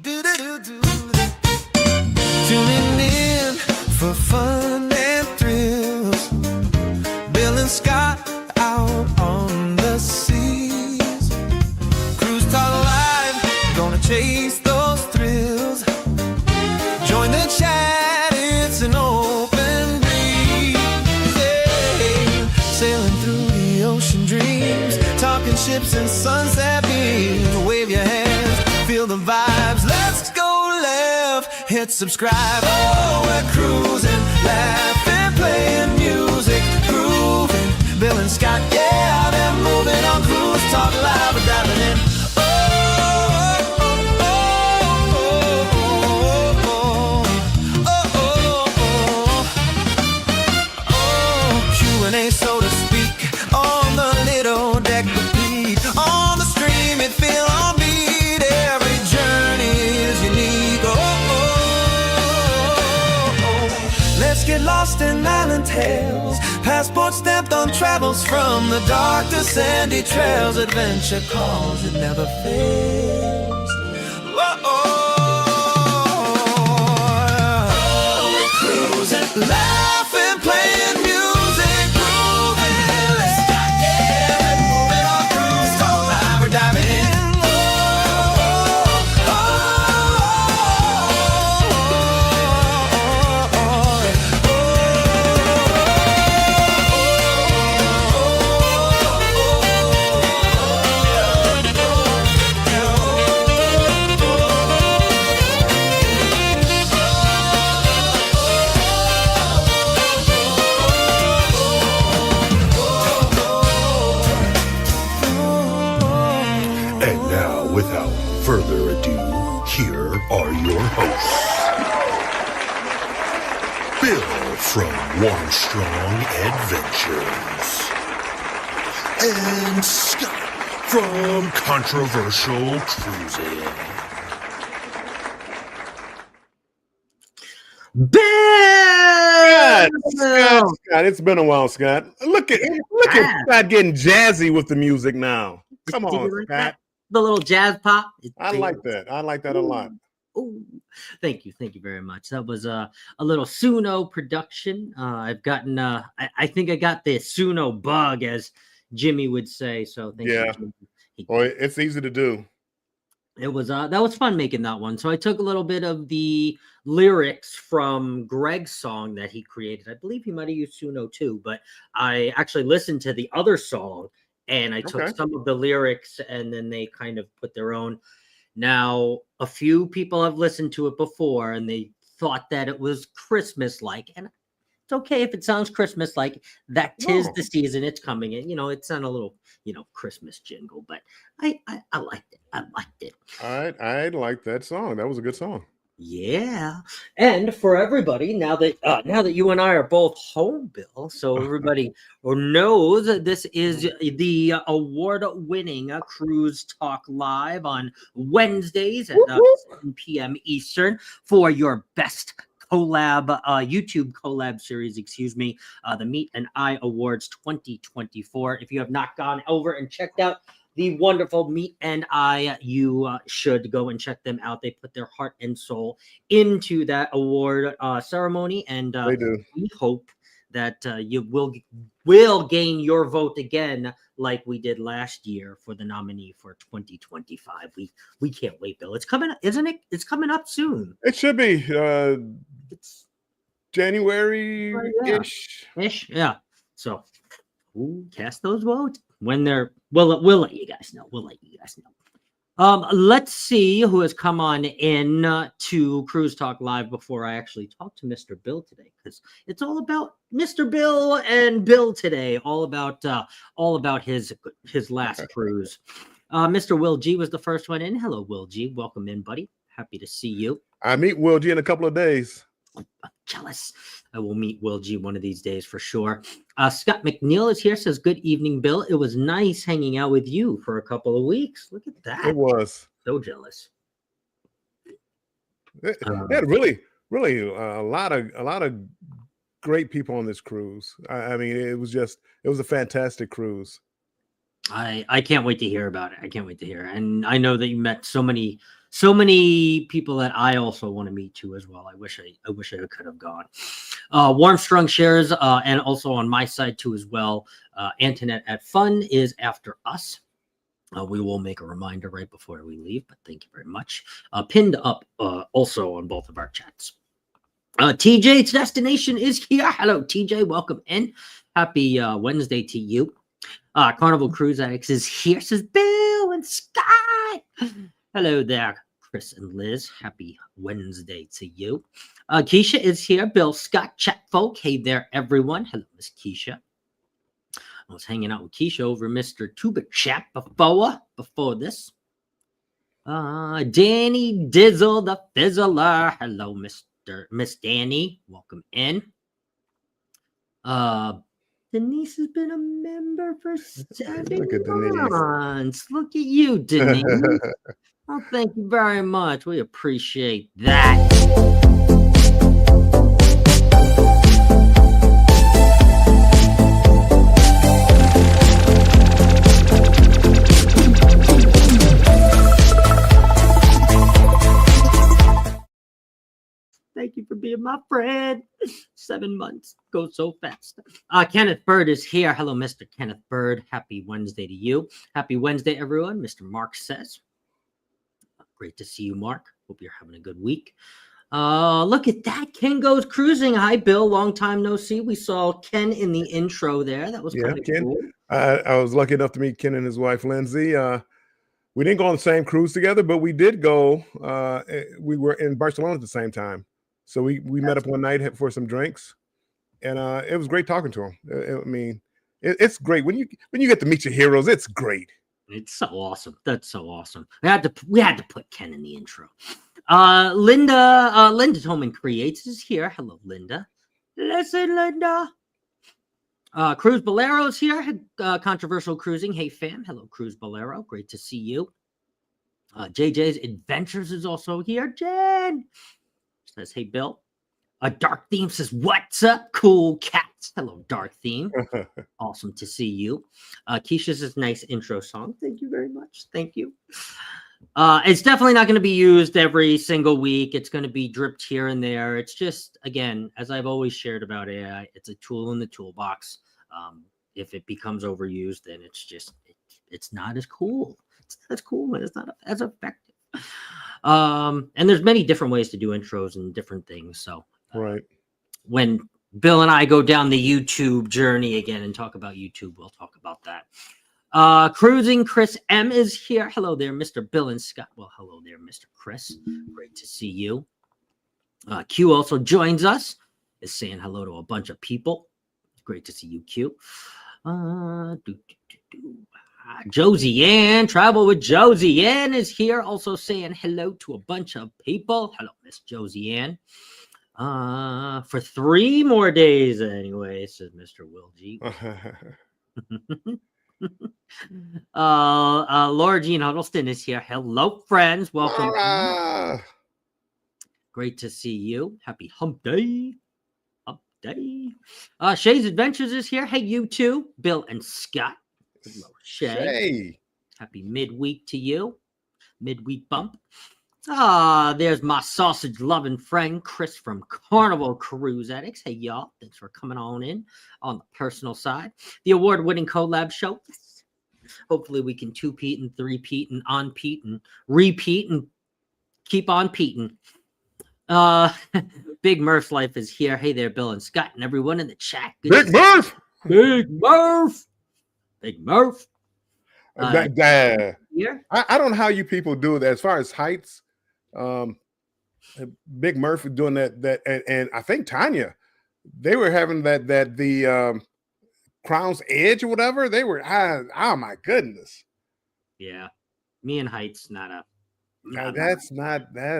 Do-do-do-do. Tuning in for fun and thrills. Bill and Scott out on the seas. Cruise Talk Live, gonna chase those thrills. Join the chat, it's an open breeze. Hey, sailing through the ocean dreams, talking ships and sunset beams. Wave your hands, feel the vibes. Let's go left, hit subscribe. Oh, we're cruising, laughing, playing music, grooving. Bill and Scott, yeah, they're moving on Cruise Talk Live. We're diving in. Q&A, so to speak, on the little deck repeat. On the stream, it feel on beat. Every journey is unique. Let's get lost in island tales. Passport stamped on travels from the dark to sandy trails. Adventure calls, it never fails. Cruising, laughing, playing music, grooving. Let's start, yeah, moving on Cruise Talk Live. We're diving in. And now, without further ado, here are your hosts. Bill from Armstrong Adventures. And Scott from Controversial Cruising. Scott, it's been a while, Scott. Look at Scott getting jazzy with the music now. Come on, like Scott. that? The little jazz pop. I like that. I like that a lot. Ooh. Thank you very much. That was a little Suno production. I've gotten I think I got the Suno bug, as Jimmy would say. So thank you, Jimmy. Boy, it's easy to do. It was that was fun making that one. So I took a little bit of the lyrics from Greg's song that he created. I believe he might have used Suno too, but I actually listened to the other song and I took some of the lyrics and then they kind of put their own. Now, a few people have listened to it before and they thought that it was Christmas-like. And it's okay if it sounds Christmas-like. That tis the season, it's coming in. It sounded a little, Christmas jingle, but I liked it. I liked it. I like that song. That was a good song. Yeah. And for everybody, now that you and I are both home, Bill, so everybody knows that this is the award-winning Cruise Talk Live on Wednesdays at 7 p.m. Eastern for your best YouTube collab series, the Meet and I Awards 2024. If you have not gone over and checked out the wonderful Meet and I, you should go and check them out. They put their heart and soul into that award ceremony, and they do. We hope that you will gain your vote again, like we did last year for the nominee for 2025. We can't wait, Bill. It's coming, isn't it? It's coming up soon. It should be. It's January-ish. Yeah. So, cast those votes when they're. We'll let you guys know. Let's see who has come on in to Cruise Talk Live before I actually talk to Mr. Bill today, because it's all about Mr. Bill and Bill today. All about his last cruise. Mr. Will G was the first one in. Hello, Will G. Welcome in, buddy. Happy to see you. I meet Will G in a couple of days. I'm jealous. I will meet Will G one of these days for sure. Scott McNeil is here, says, good evening, Bill. It was nice hanging out with you for a couple of weeks. Look at that. It was. So jealous. It had really a lot of great people on this cruise. I mean, it was a fantastic cruise. I can't wait to hear about it. I can't wait to hear. And I know that you met so many people that I also want to meet too as well. I wish I could have gone. Warm Strong shares, and also on my side too as well. Antoinette at Fun is after us. We will make a reminder right before we leave, but thank you very much. Pinned up also on both of our chats. TJ's destination is here. Hello, TJ. Welcome in. Happy Wednesday to you. Carnival Cruise Addicts is here. Says Bill and Scott. Hello there, Chris and Liz. Happy Wednesday to you. Keisha is here. Bill, Scott, chat folk. Hey there, everyone. Hello, Miss Keisha. I was hanging out with Keisha over Mr. Tuba chat before this. Danny Dizzle, the Fizzler. Hello, Miss Danny. Welcome in. Denise has been a member for 7 Look at Denise. months. Look at you, Denise. Oh, thank you very much. We appreciate that. Thank you for being my friend. 7 months goes so fast. Kenneth Bird is here. Hello, Mr. Kenneth Bird. Happy Wednesday to you. Happy Wednesday, everyone. Mr. Mark says. Great to see you, Mark. Hope you're having a good week. Look at that. Ken goes cruising. Hi, Bill. Long time no see. We saw Ken in the intro there. That was kind of Ken. cool. I was lucky enough to meet Ken and his wife, Lindsay. We didn't go on the same cruise together, but we did go. We were in Barcelona at the same time. So we met up one night for some drinks, and it was great talking to him. I mean, it's great when you get to meet your heroes. It's great. It's so awesome. That's so awesome. We had to put Ken in the intro. Linda Tolman Creates is here. Hello, Linda. Listen, Linda. Cruz Bolero's here. Controversial Cruising. Hey, fam. Hello, Cruz Bolero. Great to see you. JJ's Adventures is also here. Jen says, hey, Bill. Dark Theme says, what's up, cool cats? Hello, Dark Theme. Awesome to see you. Keisha says, nice intro song. Thank you very much. Thank you. It's definitely not going to be used every single week. It's going to be dripped here and there. It's just, again, as I've always shared about AI, it's a tool in the toolbox. If it becomes overused, then it's not as cool. It's not as cool and it's not as effective. And there's many different ways to do intros and different things. So Right. When Bill and I go down the YouTube journey again and talk about YouTube, we'll talk about that. Cruising Chris M is here. Hello there, Mr. Bill and Scott. Well, hello there, Mr. Chris. Great to see you. Q also joins us, is saying hello to a bunch of people. Great to see you, Q. Josie Ann, Travel with Josie Ann is here, also saying hello to a bunch of people. Hello, Miss Josie Ann. For 3 more days anyway, says Mr. Will G. Laura Jean Huddleston is here. Hello, friends. Welcome. Great to see you. Happy hump day. Hump day. Shay's Adventures is here. Hey, you too. Bill and Scott. Hello, Shay. Happy midweek to you. Midweek bump. There's my sausage loving friend Chris from Carnival Cruise Addicts. Hey y'all, thanks for coming on in on the personal side. The award-winning collab show. Hopefully we can 2-peat and 3-peat and on-peat and repeat and keep on peating. Big Murph's Life is here. Hey there, Bill and Scott and everyone in the chat. Big Murph. Big Murph. Big Murph. Here? I don't know how you people do it as far as heights. Big Murph doing that and I think Tanya, they were having the Crown's Edge or whatever. They were oh my goodness. Yeah. Me and heights, that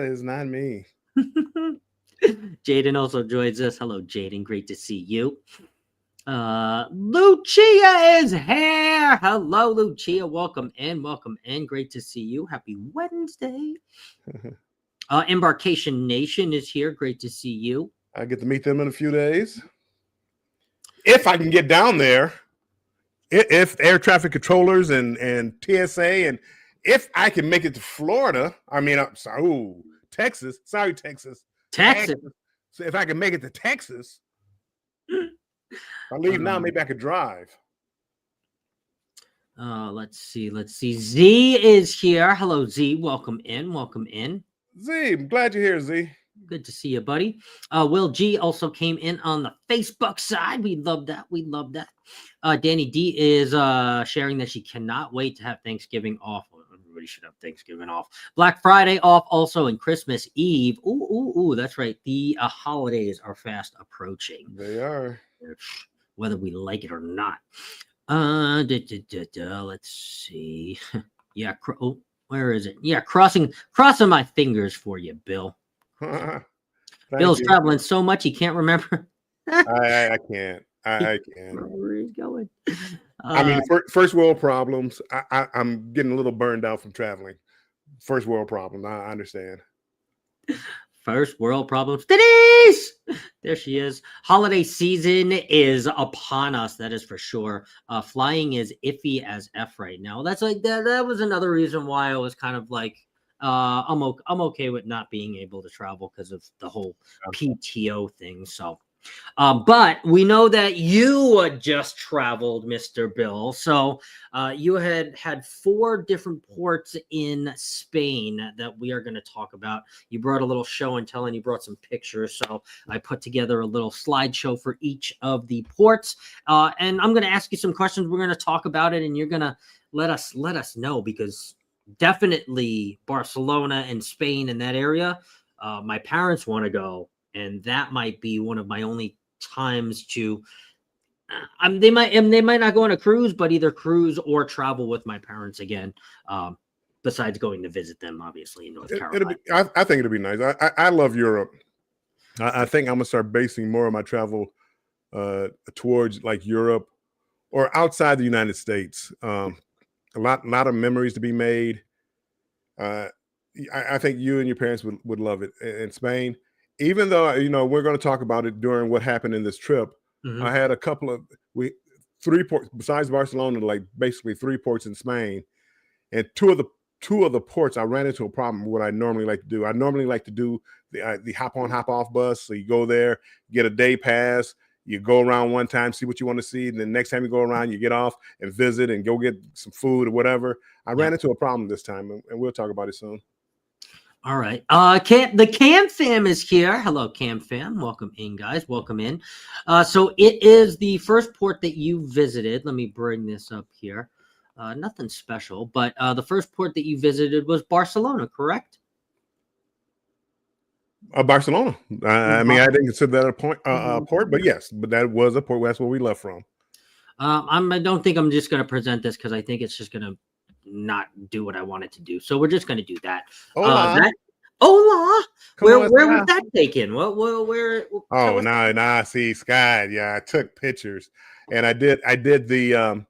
is not me. Jaden also joins us. Hello, Jaden. Great to see you. Lucia is here. Hello, Lucia. Welcome in. Welcome in. Great to see you. Happy Wednesday. Embarkation Nation is here. Great to see you. I get to meet them in a few days. If I can get down there. if air traffic controllers and TSA, and if I can make it to Florida, I mean, I'm sorry, ooh, Texas. Sorry, Texas. Texas. So if I can make it to Texas, if I leave now, maybe I could drive. Let's see. Z is here. Hello, Z. Welcome in. Z, I'm glad you're here, Z. Good to see you, buddy. Will G also came in on the Facebook side. We love that. Danny D is sharing that she cannot wait to have Thanksgiving off. Everybody should have Thanksgiving off. Black Friday off also, and Christmas Eve. Ooh, that's right. The holidays are fast approaching. They are. Whether we like it or not. Let's see. Yeah, where is it? Yeah, crossing my fingers for you, Bill. Bill's traveling so much he can't remember. I can't. I can't. Where he's going. I mean, first world problems. I'm getting a little burned out from traveling. First world problem. I understand. First world problems. Denise! There she is. Holiday season is upon us. That is for sure. Flying is iffy as F right now. That's like that was another reason why I was kind of like, I'm okay with not being able to travel because of the whole PTO thing. So, but we know that you just traveled, Mr. Bill. So you had 4 different ports in Spain that we are going to talk about. You brought a little show and tell, and you brought some pictures. So I put together a little slideshow for each of the ports. And I'm going to ask you some questions. We're going to talk about it, and you're going to let us know, because definitely Barcelona and Spain in that area. My parents want to go, and that might be one of my only times to. They might not go on a cruise, but either cruise or travel with my parents again. Besides going to visit them, obviously in North Carolina. I think it'll be nice. I love Europe. I think I'm gonna start basing more of my travel towards like Europe or outside the United States. A lot of memories to be made. I think you and your parents would love it in Spain. Even though, we're going to talk about it during what happened in this trip. Mhm. I had a couple of 3 ports besides Barcelona, like basically 3 ports in Spain, and two of the ports I ran into a problem. What I normally like to do, the hop on hop off bus. So you go there, get a day pass. You go around one time, see what you want to see. And then next time you go around, you get off and visit and go get some food or whatever. I ran into a problem this time, and we'll talk about it soon. All right. The Cam fam is here. Hello, Cam fam. Welcome in, guys. Welcome in. So it is the first port that you visited. Let me bring this up here. Nothing special, but the first port that you visited was Barcelona, correct? Barcelona. I mean, I didn't consider that a port, but yes, but that was a port. That's where we left from. I don't think I'm just going to present this because I think it's just going to not do what I want it to do. So we're just going to do that. Hola. Where was that taken? Where? Oh, no, see, Sky. Yeah, I took pictures, and I did the.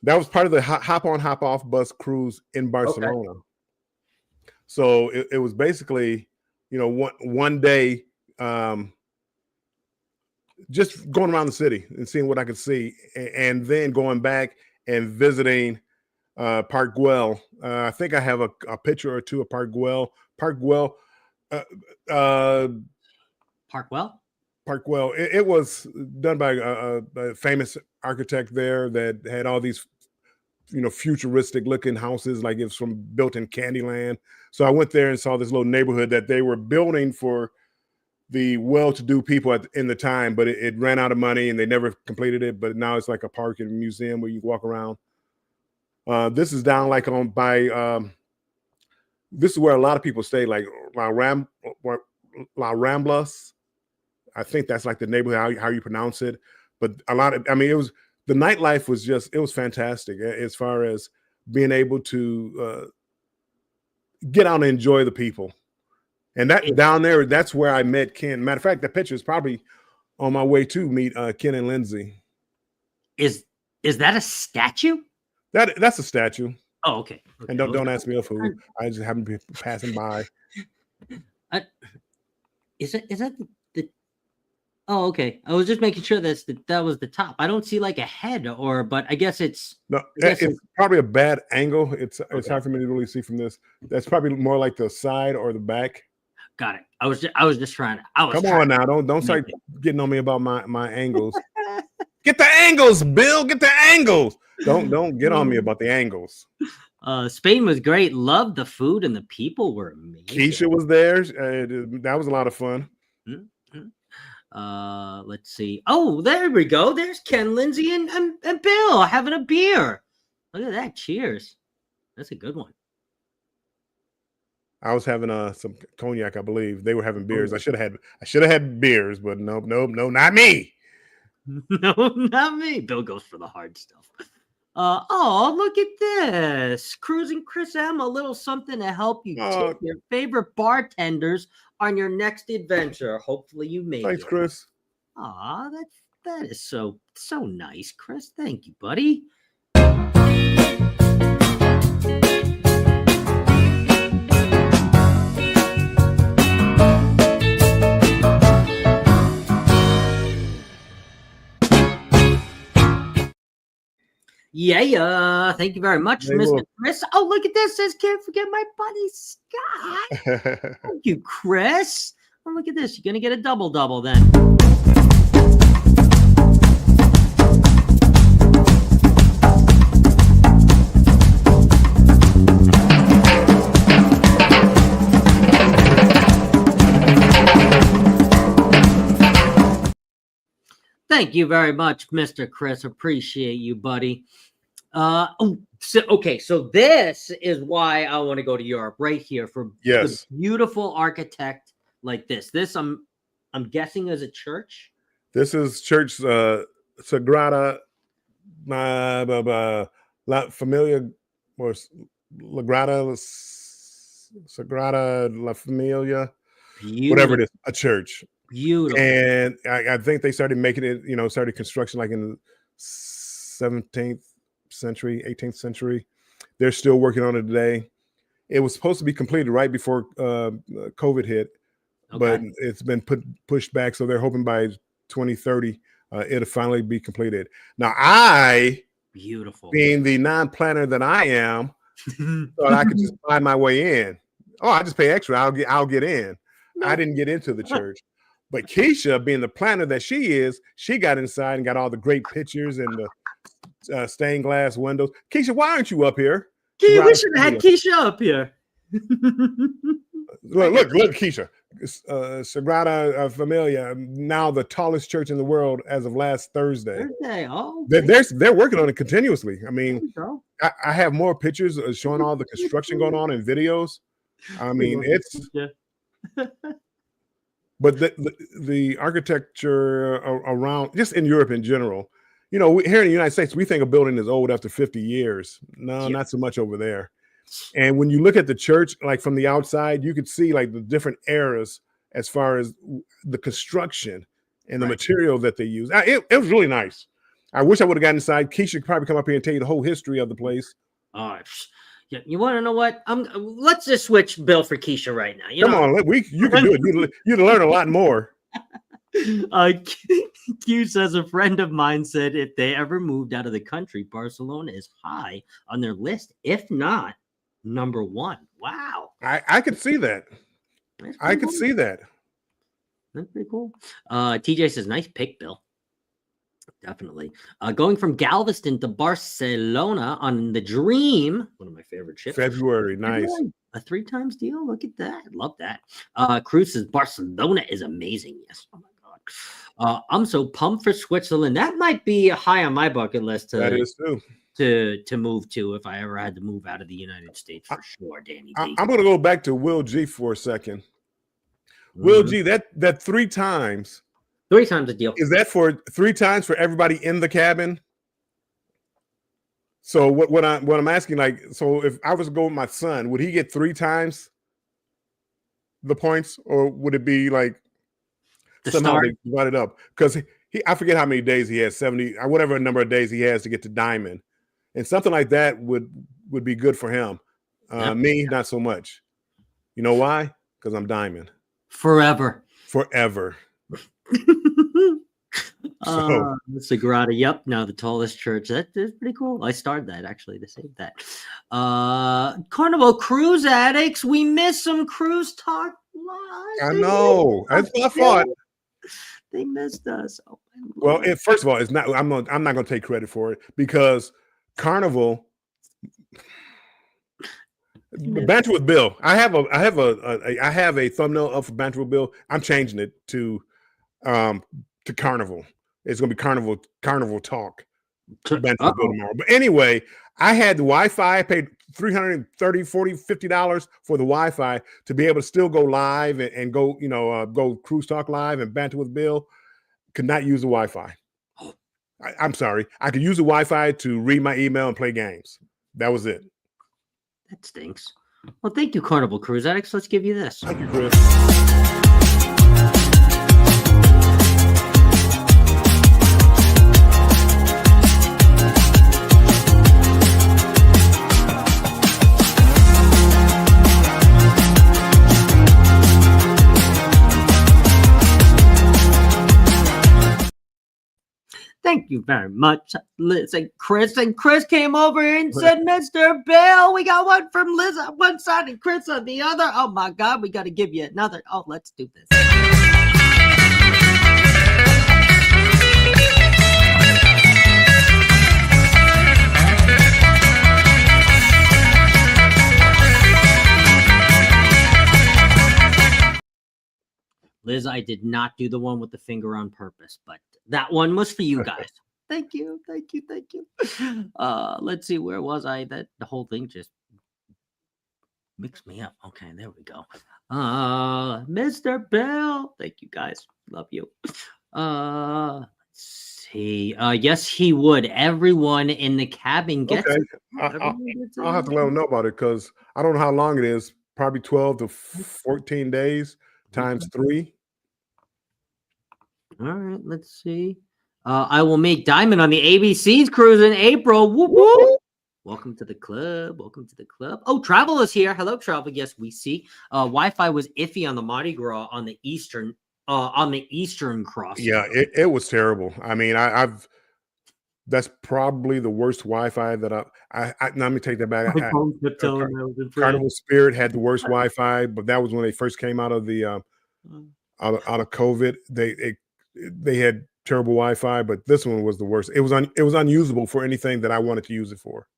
That was part of the hop on hop off bus cruise in Barcelona. Okay. So it was basically, one day, just going around the city and seeing what I could see, and then going back and visiting Park Güell. I think I have a picture or two of Park Güell. Park Güell. It was done by a famous architect there that had all these, futuristic looking houses, like it was built in Candyland. So I went there and saw this little neighborhood that they were building for the well-to-do people in the time, but it ran out of money and they never completed it. But now it's like a park and museum where you walk around. This is down like this is where a lot of people stay, like La Ramblas. I think that's like the neighborhood, how you pronounce it. But the nightlife was fantastic as far as being able to get out and enjoy the people. And down there, that's where I met Ken. Matter of fact, the picture is probably on my way to meet Ken and Lindsay. Is that a statue? That's a statue. Oh, okay. And don't ask me who. I just happen to be passing by. Is that the Oh, okay. I was just making sure that was the top. I don't see like a head but I guess it's. No, I guess it's probably a bad angle. It's Okay. hard for me to really see from this. That's probably more like the side or the back. Got it. I was just trying. Come on now, don't make start it. getting on me about my angles. Get the angles, Bill. Get the angles. Don't get on me about the angles. Spain was great. Loved the food and the people were amazing. Keisha was there. That was a lot of fun. Mhm. Let's see. Oh, there we go. There's Ken, Lindsay, and Bill having a beer. Look at that. Cheers. That's a good one. I was having some cognac, I believe. They were having beers. I should have had beers, but no, not me. No, not me. Bill goes for the hard stuff. Oh, look at this. Cruising Chris M, a little something to help you tip your favorite bartenders on your next adventure. Hopefully you made Thanks, it. Chris. Aw, that is so nice, Chris. Thank you, buddy. Yeah. Thank you very much, They Mr. will. Chris. Oh, look at this. Says can't forget my buddy Scott. Thank you, Chris. Oh, look at this. You're gonna get a double then. Thank you very much, Mr. Chris. Appreciate you, buddy. So this is why I want to go to Europe right here for Yes. the beautiful architect like this. This I'm guessing is a church. This is Church Sagrada La Familia or Sagrada La Familia, whatever it is, a church. Beautiful. And I think they started making it, started construction like in the 17th century, 18th century. They're still working on it today. It was supposed to be completed right before COVID hit, but it's been pushed back. So they're hoping by 2030 it'll finally be completed. Now, beautiful, being the non-planner that I am, thought I could just find my way in. Oh, I just pay extra. I'll get in. No. I didn't get into the church. But Keisha, being the planner that she is, she got inside and got all the great pictures and the stained glass windows. Keisha, why aren't you up here? We should have had Keisha up here. Look, Keisha. Sagrada Familia, now the tallest church in the world as of last Thursday. Oh, they're working on it continuously. I mean, I have more pictures showing all the construction going on in videos. I mean, it's... But the architecture around, just in Europe in general, here in the United States, we think a building is old after 50 years. No, not so much over there. And when you look at the church, like from the outside, you could see like the different eras as far as the construction and the material that they use. It was really nice. I wish I would have gotten inside. Keisha could probably come up here and tell you the whole history of the place. Yeah, you want to know what? Let's just switch Bill for Keisha right now. Come on, you can do it. You'd learn a lot more. Q says a friend of mine said if they ever moved out of the country, Barcelona is high on their list, if not number one. Wow, I could see that. I could see that. That's pretty cool. TJ says nice pick, Bill. Definitely. Going from Galveston to Barcelona on the Dream, one of my favorite ships. February, nice. A 3 times deal. Look at that. Love that. Cruz says Barcelona is amazing. Yes. Oh my God. I'm so pumped for Switzerland. That might be high on my bucket list that is too. To move to if I ever had to move out of the United States for sure, Danny. I'm going to go back to Will G for a second. Will G, that 3 times. 3 times a deal. Is that for 3 times for everybody in the cabin? So what I'm asking, like, so if I was to go with my son, would he get 3 times the points, or would it be like somehow they divide it up? Because I forget how many days he has, 70, or whatever number of days he has to get to diamond, and something like that would be good for him. Me, not so much. You know why? Because I'm diamond forever. Sagrada, yep, now the tallest church. That is pretty cool. I started that actually to save that. Carnival Cruise Addicts, we missed some cruise talk live. I know. That's my fault. They missed us. Oh, Well, first of all, it's not. I'm not going to take credit for it because Carnival. Banter with Bill. I have a thumbnail up for Banter with Bill. I'm changing it to Carnival. It's going to be Carnival Talk. Banter with Bill tomorrow. But anyway, I had the Wi-Fi. I paid $330, $40, $50 for the Wi-Fi to be able to still go live and go, go Cruise Talk Live and Banter with Bill. Could not use the Wi-Fi. I'm sorry. I could use the Wi-Fi to read my email and play games. That was it. That stinks. Well, thank you, Carnival Cruise Addicts. Let's give you this. Thank you, Chris. Thank you very much, Liz and Chris. And Chris came over and said, Mr. Bill, we got one from Liz on one side and Chris on the other. Oh, my God, we got to give you another. Oh, let's do this. Liz, I did not do the one with the finger on purpose, but that one was for you guys. Thank you. Let's see, where was I? That the whole thing just mixed me up. Okay, there we go. Mr. Bill. Thank you guys. Love you. Let's see. Yes, he would. Everyone in the cabin gets Okay. it. I'll have to let them know about it because I don't know how long it is. Probably 12 to 14 days times 3. All right, let's see. I will make Diamond on the ABC's cruise in April. Whoop, whoop. Welcome to the club. Oh, Travel is here. Hello, Travel. Yes, we see. Wi-Fi was iffy on the Mardi Gras on the eastern crossing. Yeah, it was terrible. I mean, I've that's probably the worst Wi-Fi that I let me take that back. Carnival Spirit had the worst Wi-Fi, but that was when they first came out of the out of COVID. They had terrible Wi-Fi, but this one was the worst. It was unusable for anything that I wanted to use it for.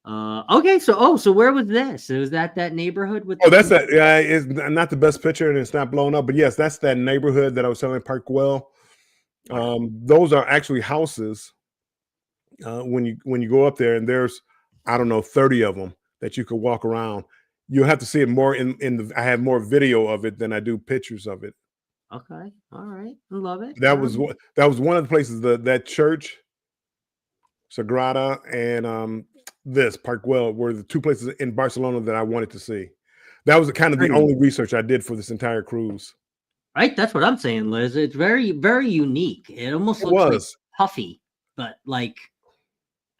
Okay, so where was this? Was that neighborhood with? That's that. It's not the best picture and it's not blown up, but yes, that's that neighborhood that I was telling Parkwell. Those are actually houses. When you go up there, and there's 30 of them that you could walk around. You'll have to see it more in the. I have more video of it than I do pictures of it. Okay, all right, I love it. That was one of the places that church, Sagrada, and this Parkwell were the two places in Barcelona that I wanted to see. That was kind of the only research I did for this entire cruise. Right, that's what I'm saying, Liz. It's very, very unique. It almost looks like puffy, but like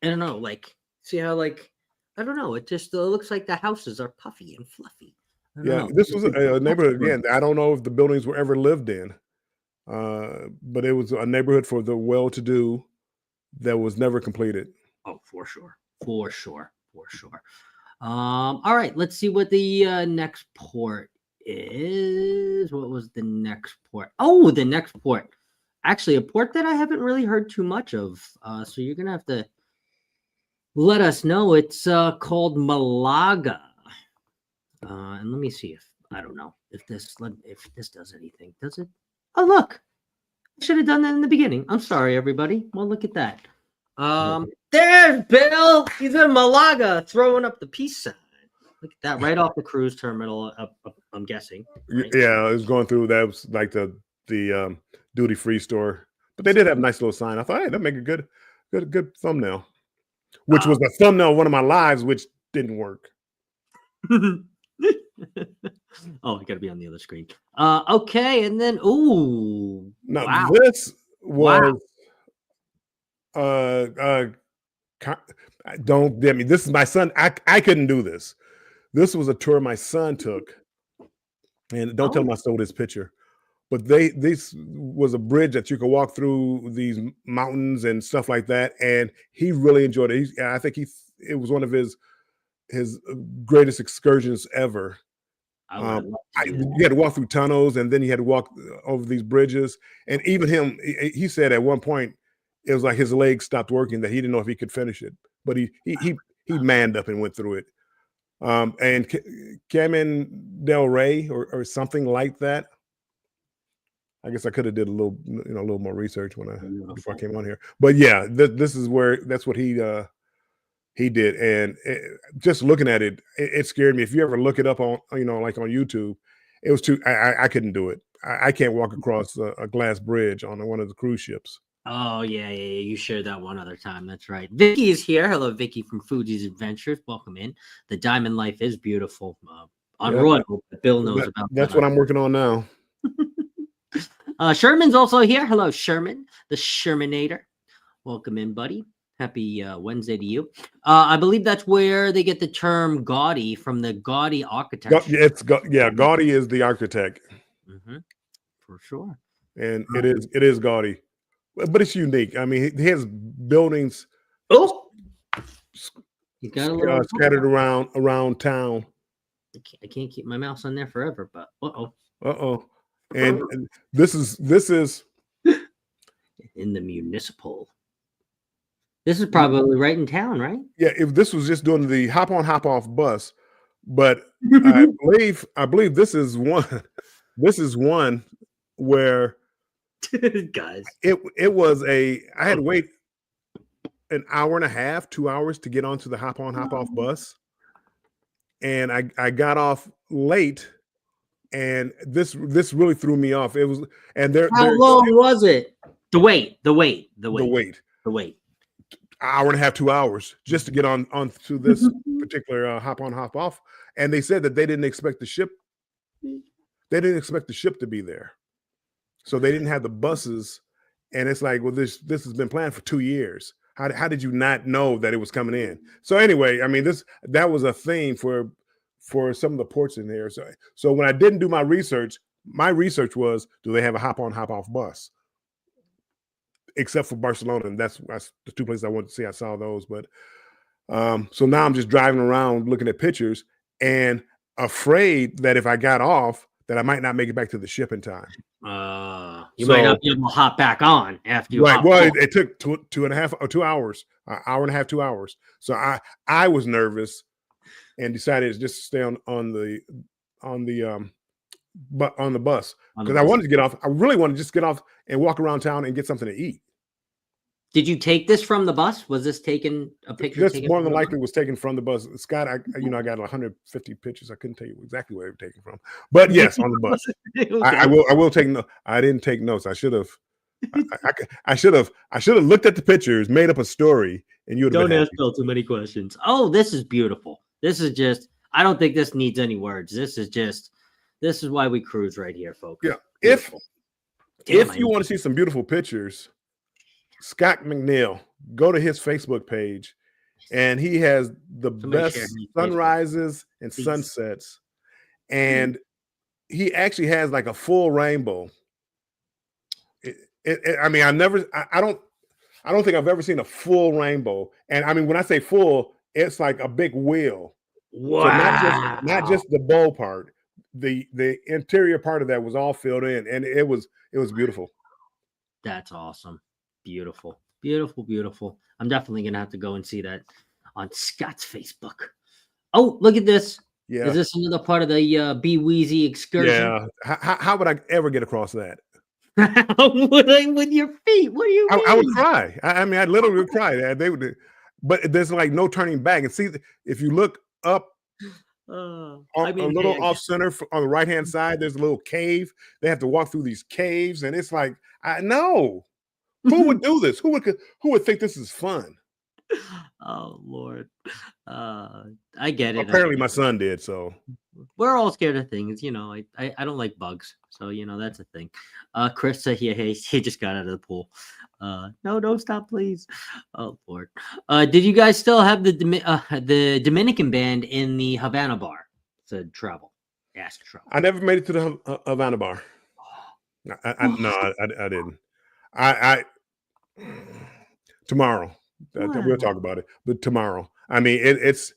I don't know, like see how I don't know. It just looks like the houses are puffy and fluffy. Yeah, this was a neighborhood. Again, I don't know if the buildings were ever lived in, but it was a neighborhood for the well-to-do that was never completed. Oh, for sure. All right, let's see what the next port is. What was the next port? Oh, the next port. Actually, a port that I haven't really heard too much of. So you're gonna have to let us know. It's called Malaga. And let me see if I don't know if this does anything. Does it? Oh, look. I should have done that in the beginning. I'm sorry, everybody. Well, look at that. There's Bill. He's in Malaga throwing up the peace sign. Look at that, right off the cruise terminal, I'm guessing. Right? Yeah, it was going through. That was like the duty-free store. But they did have a nice little sign. I thought, hey, that'd make a good thumbnail. Which was the thumbnail of one of my lives, which didn't work. Oh, I gotta be on the other screen. Okay, and then now wow. This was don't get me. This is my son. I couldn't do this. This was a tour my son took, and don't tell him I stole this picture. but this was a bridge that you could walk through these mountains and stuff like that. And he really enjoyed it. I think it was one of his greatest excursions ever. I would love to do You had to walk through tunnels, and then you had to walk over these bridges. And even him, he said at one point it was like his legs stopped working, that he didn't know if he could finish it, but he manned up and went through it. And Carmen Del Rey or something like that. I guess I could have did a little more research before I came on here. But yeah, this is that's what he did. And just looking at it, it scared me. If you ever look it up on like on YouTube, it was too. I couldn't do it. I can't walk across a glass bridge on one of the cruise ships. Oh yeah. You shared that one other time. That's right. Vicky is here. Hello, Vicky from Fuji's Adventures. Welcome in. The Diamond Life is beautiful. On Royal, Bill knows about. That's what I'm working on now. Sherman's also here. Hello, Sherman, the Shermanator. Welcome in, buddy. Happy Wednesday to you. I believe that's where they get the term Gaudi from, the Gaudi architecture. Gaudi is the architect. For sure. And it is Gaudi, but it's unique. I mean, he has buildings. Oh, you got a little scattered around town. I can't keep my mouse on there forever, but and this is in the municipal. This is probably right in town, right? Yeah, if this was just doing the hop on, hop off bus, but I believe this is one. This is one where guys, it was I had to wait an hour and a half, 2 hours to get onto the hop on, hop off bus, and I got off late. And this really threw me off. It was, and how long was it? The wait. Hour and a half, 2 hours just to get on to this particular hop on, hop off. And they said that they didn't expect the ship. They didn't expect the ship to be there, so they didn't have the buses. And it's like, well, this has been planned for 2 years. How did you not know that it was coming in? So anyway, I mean, that was a theme for some of the ports in there. So when I didn't do my research was, do they have a hop on, hop off bus? Except for Barcelona, and that's the two places I wanted to see. I saw those, but so now I'm just driving around looking at pictures and afraid that if I got off, that I might not make it back to the ship in time. You might not be able to hop back on after you. Right. Well, it took 2 hours, an hour and a half, 2 hours. So I was nervous and decided just to stay on the bus because I wanted to get off. I really wanted to just get off and walk around town and get something to eat. Did you take this from the bus? Was this taken a picture? This more than likely was taken from the bus. Scott, I got 150 pictures. I couldn't tell you exactly where they were taken from, but yes, on the bus. Okay. I will take notes. I didn't take notes. I should have. I should have looked at the pictures, made up a story, and you would have. Don't ask Bill too many questions. Oh, this is beautiful. This is just. I don't think this needs any words. This is why we cruise right here, folks. Yeah. Beautiful. If you want to see some beautiful pictures, Scott McNeil, go to his Facebook page, and he has the best sunrises and sunsets, and he actually has like a full rainbow. I mean, I don't think I've ever seen a full rainbow, and I mean when I say full, it's like a big wheel. Wow! So not just the bow part, the interior part of that was all filled in, and it was beautiful. That's awesome. Beautiful. I'm definitely gonna have to go and see that on Scott's Facebook. Oh, look at this. Yeah. Is this another part of the Be Wheezy excursion? Yeah. How would I ever get across that? With your feet? What do you mean? I would cry. I mean, I literally would cry. They would, but there's like no turning back. And see, if you look up a little off center on the right hand side, there's a little cave. They have to walk through these caves, and it's like, I know. Who would do this? Who would think this is fun? Oh Lord, I get it. Apparently, my son did. So we're all scared of things, you know. I don't like bugs, so you know that's a thing. Chris said he just got out of the pool. No, don't stop, please. Oh Lord, did you guys still have the Dominican band in the Havana bar? Said Travel. Ask Travel. I never made it to the Havana bar. No, I didn't. I tomorrow. We'll talk about it, but tomorrow. I mean, it's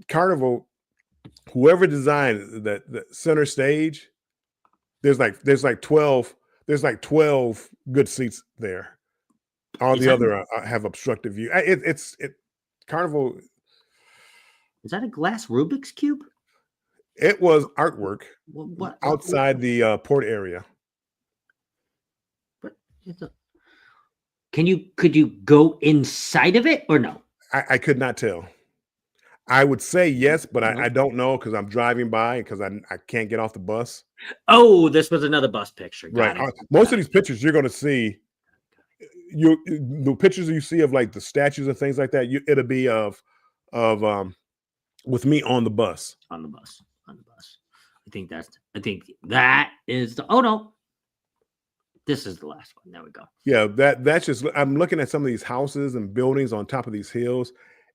Carnival. Whoever designed the center stage, there's like 12 good seats there. All Is the that- other have obstructive view. It's Carnival. Is that a glass Rubik's cube? It was artwork What outside the port area. What is it? Could you go inside of it or no? I could not tell. I would say yes, but No. I don't know because I'm driving by because I can't get off the bus. Oh, this was another bus picture. Got Right. it. Most of these pictures you're going to see, the pictures you see of like the statues and things like that. It'll be of with me on the bus. On the bus. I think that is the. Oh no, this is the last one. There we go. Yeah, that's just. I'm looking at some of these houses and buildings on top of these hills,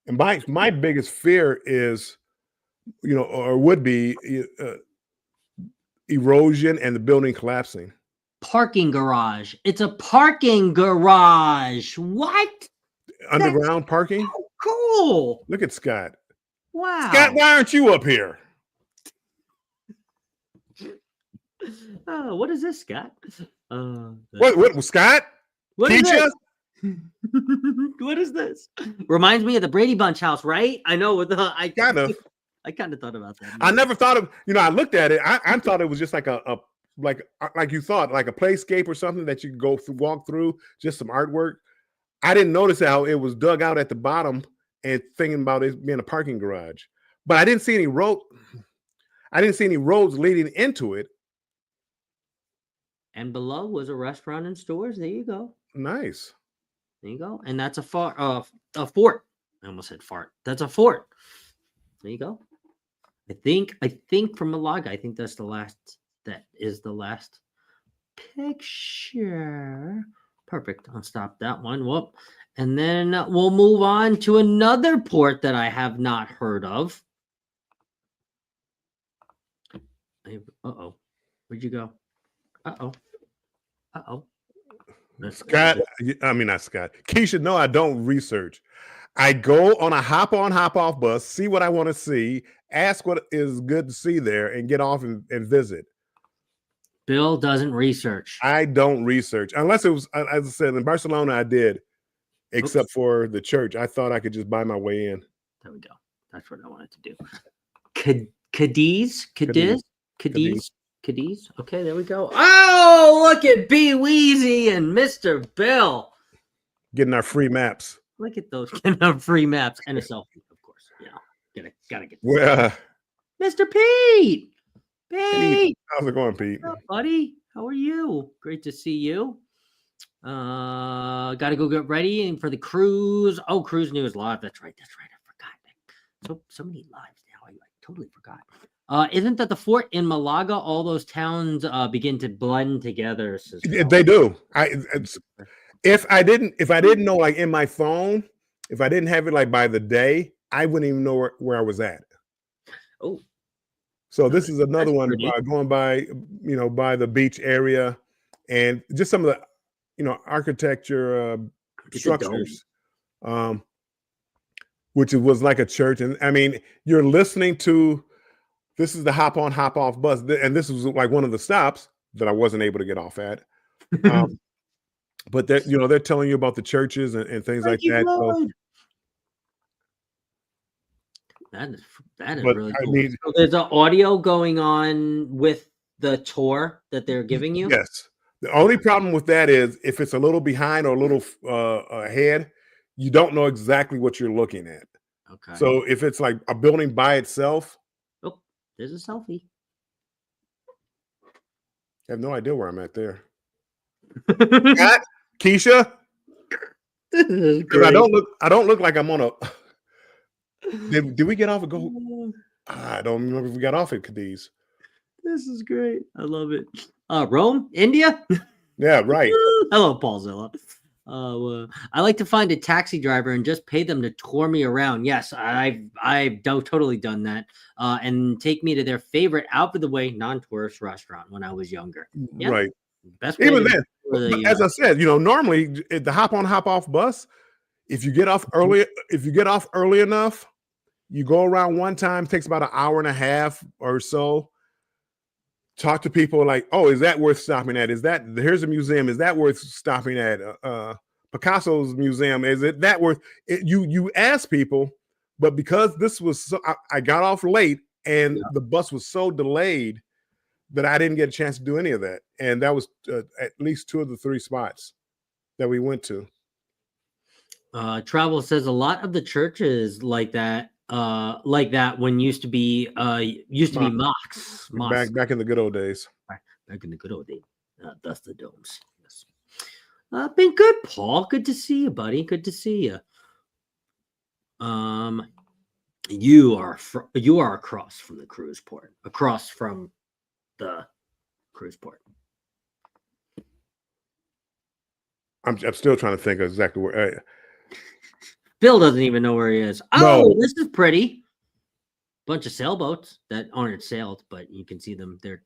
and my biggest fear is, or would be erosion and the building collapsing. Parking garage. It's a parking garage. What? Underground parking. Cool. Look at Scott. Wow. Scott, why aren't you up here? Oh, what is this, Scott? What was Scott? What is Keisha? this? What is this? Reminds me of the Brady Bunch house, right? I know. I Kind of. I kind of thought about that. I never thought of. I looked at it. I thought it was just like like you thought, like a playscape or something that you could walk through, just some artwork. I didn't notice how it was dug out at the bottom and thinking about it being a parking garage. But I didn't see any road. I didn't see any roads leading into it. And below was a restaurant and stores. There you go. Nice. There you go. And that's a fort. I almost said fart. That's a fort. There you go. I think from Malaga, I think that's the last. That is the last picture. Perfect. I'll stop that one. Whoop. And then we'll move on to another port that I have not heard of. Uh-oh. Where'd you go? Uh-oh. Uh-oh. Scott, I mean not Scott. Keisha, no, I don't research. I go on a hop-on, hop-off bus, see what I want to see, ask what is good to see there, and get off and visit. Bill doesn't research. I don't research unless it was, as I said, in Barcelona, I did, except for the church. I thought I could just buy my way in. There we go. That's what I wanted to do. Cadiz. Okay, there we go. Oh, look at B Weezy and Mr. Bill. Getting our free maps. Look at those free maps and a selfie, of course. Yeah, gotta get. Well, Mr. Pete. Pete, how's it going, Pete? what's up, buddy? How are you? Great to see you. Got to go get ready and for the cruise. Oh, Cruise News Live. That's right. I forgot. So many lives now. I totally forgot. Isn't that the fort in Malaga? All those towns begin to blend together. They do. If I didn't know, like in my phone, if I didn't have it like by the day, I wouldn't even know where I was at. Oh, so this is another one going by, by the beach area, and just some of the, architecture structures, which was like a church. And I mean, you're listening to. This is the hop on, hop off bus, and this was like one of the stops that I wasn't able to get off at. But they're telling you about the churches and things like that. So, that is really cool. So there's an audio going on with the tour that they're giving you. Yes. The only problem with that is if it's a little behind or a little ahead, you don't know exactly what you're looking at. Okay. So if it's like a building by itself. Oh, there's a selfie. I have no idea where I'm at there. Scott, Keisha, I don't look like I'm on a. Did we get off a go? I don't remember if we got off at Cadiz. This is great. I love it. Rome, India. Yeah, right. Hello, Paul Zilla. I like to find a taxi driver and just pay them to tour me around. Yes, I've totally done that. And take me to their favorite out of the way non-tourist restaurant when I was younger. Yeah, Right. best way Even to then, tour but the, as I said, normally the hop on, hop off bus, if you get off early enough, you go around one time, takes about an hour and a half or so. Talk to people like, oh, is that worth stopping at? Here's a museum, is that worth stopping at? Picasso's museum, is it that worth it? You ask people, but because this was I got off late and the bus was so delayed that I didn't get a chance to do any of that. And that was at least 2 of the 3 spots that we went to. Travel says a lot of the churches like that when used to be mosques. Back in the good old days. Back in the good old days. Thus the domes. Yes. Been good, Paul. Good to see you, buddy. Good to see you. You are across from the cruise port. Across from the cruise port. I'm still trying to think of exactly where. Bill doesn't even know where he is. No. Oh, this is pretty. Bunch of sailboats that aren't sailed, but you can see them. They're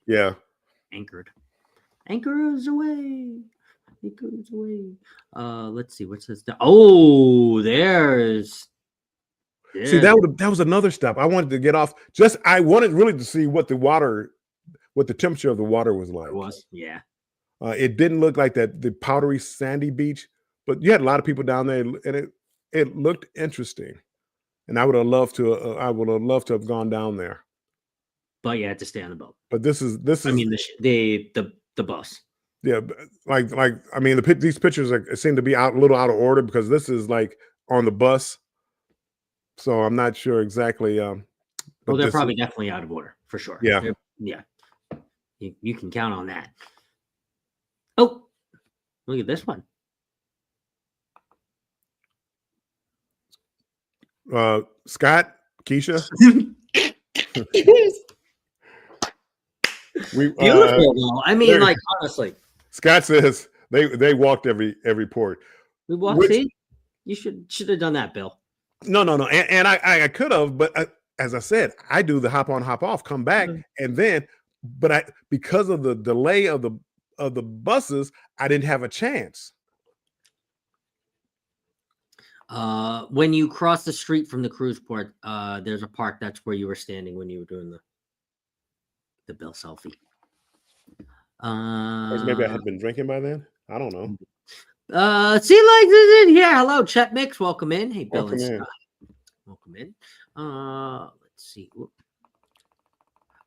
anchored. Anchors away. Anchors away. Let's see. What's this? Oh, there's. Yeah. See, that was another stop. I wanted to get off. I wanted really to see what the temperature of the water was like. It was, yeah. It didn't look like that the powdery sandy beach, but you had a lot of people down there, and it looked interesting. And I would have loved to. Have gone down there. But you had to stay on the boat. But this is. I mean, the bus. Yeah, like I mean, these pictures seem to be a little out of order because this is like on the bus. So I'm not sure exactly. Well, they're probably definitely out of order for sure. Yeah, yeah. You can count on that. Oh, look at this one. Scott, Keisha. Beautiful. I mean, like honestly. Scott says they walked every port. We walked. See, you should have done that, Bill. No. And I could have, but as I said, I do the hop on, hop off, come back, and then, but because of the delay of the buses, I didn't have a chance. When you cross the street from the cruise port, there's a park. That's where you were standing when you were doing the Bill selfie. Maybe I had been drinking by then. I don't know. See, like this in here. Hello, Chet Mix. Welcome in. Hey, Bill and Scott. Welcome in. Let's see.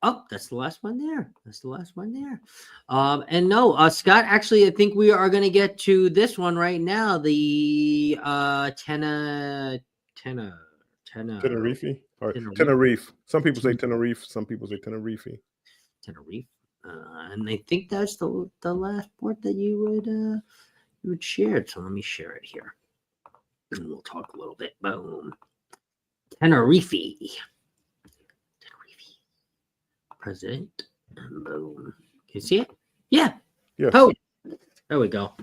Oh, that's the last one there. And no, Scott, actually, I think we are going to get to this one right now. The Tenerife or Tenerife. Some people say Tenerife. Some people say Tenerife. Tenerife. And I think that's the last port that you would share it. So let me share it here, and we'll talk a little bit. Boom. Tenerife. President. Boom. Can you see it? Yeah. Yeah. Oh, there we go.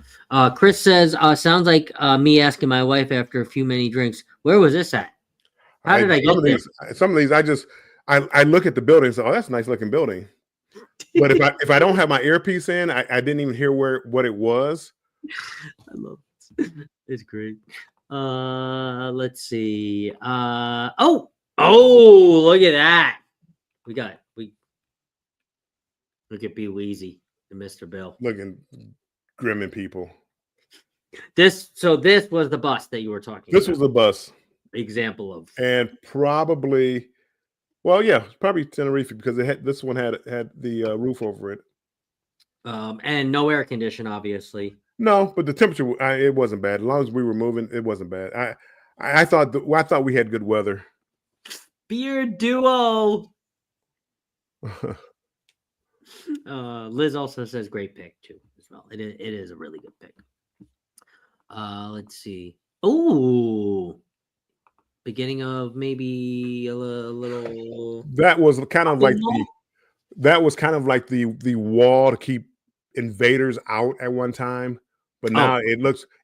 Chris says, sounds like me asking my wife after a few many drinks. Where was this at? How did I get there? Some of these, I look at the building and say, oh, that's a nice looking building. But if I don't have my earpiece in, I didn't even hear what it was. I love it. It's great. Let's see. Oh, look at that. Look at B. Weezy and Mr. Bill. Looking grim and people. This was the bus that you were talking about. This was the bus. Example of. And probably, well, yeah, probably Tenerife because this one had the roof over it. And no air condition, obviously. No, but the temperature, it wasn't bad. As long as we were moving, it wasn't bad. I thought we had good weather. Beard duo. Liz also says great pick too as well. It is a really good pick. Let's see. Oh, beginning of maybe a little. That was kind of like the wall to keep invaders out at one time. but Oh. now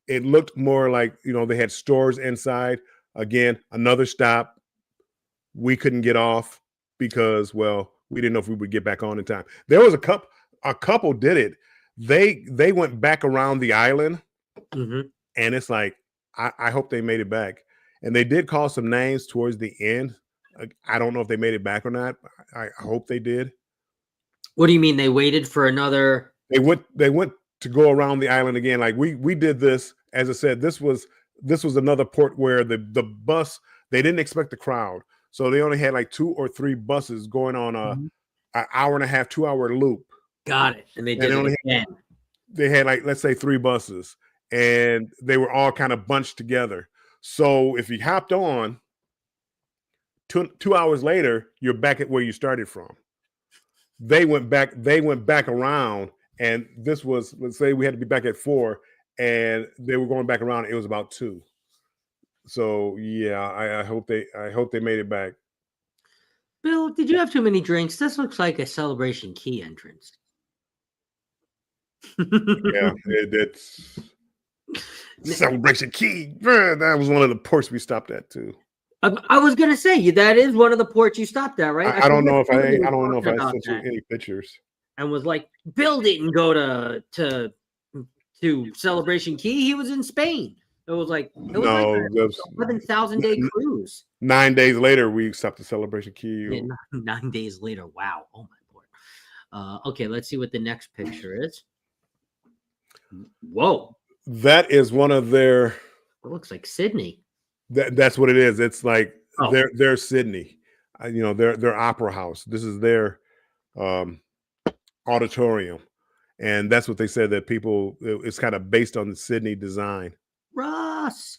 it looked more like, you know, they had stores inside. Again, another stop. We couldn't get off because, well, we didn't know if we would get back on in time. There was a couple did it. They went back around the island, Mhm. and it's like I hope they made it back. And they did call some names towards the end. I don't know if they made it back or not. I hope they did. What do you mean they waited for another? They went to go around the island again. Like we did this. As I said, this was another port where the bus, they didn't expect the crowd, so they only had like 2 or 3 buses going on Mhm. an hour and a half, 2-hour loop. Got it. And they And did they it only again. They had like, let's say, 3 buses, and they were all kind of bunched together. So if you hopped on, 2 hours later, you're back at where you started from. They went back around, and this was, let's say we had to be back at 4, and they were going back around. It was about 2. So yeah, I hope they made it back. Bill, did you have too many drinks? This looks like a Celebration Key entrance. Yeah, it's Celebration Key. That was one of the ports we stopped at too. I was gonna say that is one of the ports you stopped at, right? I don't know if somebody I was don't know if talking I about sent you that any pictures. and was like, "Bill didn't go to Celebration Key. He was in Spain." It was like No, an that was 11,000-day cruise. 9 days later. We stopped at Celebration Key. Yeah, 9 days later. Wow. Oh my lord. Okay, let's see what the next picture is. Whoa, That is one of their. it looks like Sydney. That's what it is. It's like Oh. their Sydney. You know, their opera house. This is their auditorium, and that's what they said that people. It's kind of based on the Sydney design. Ross.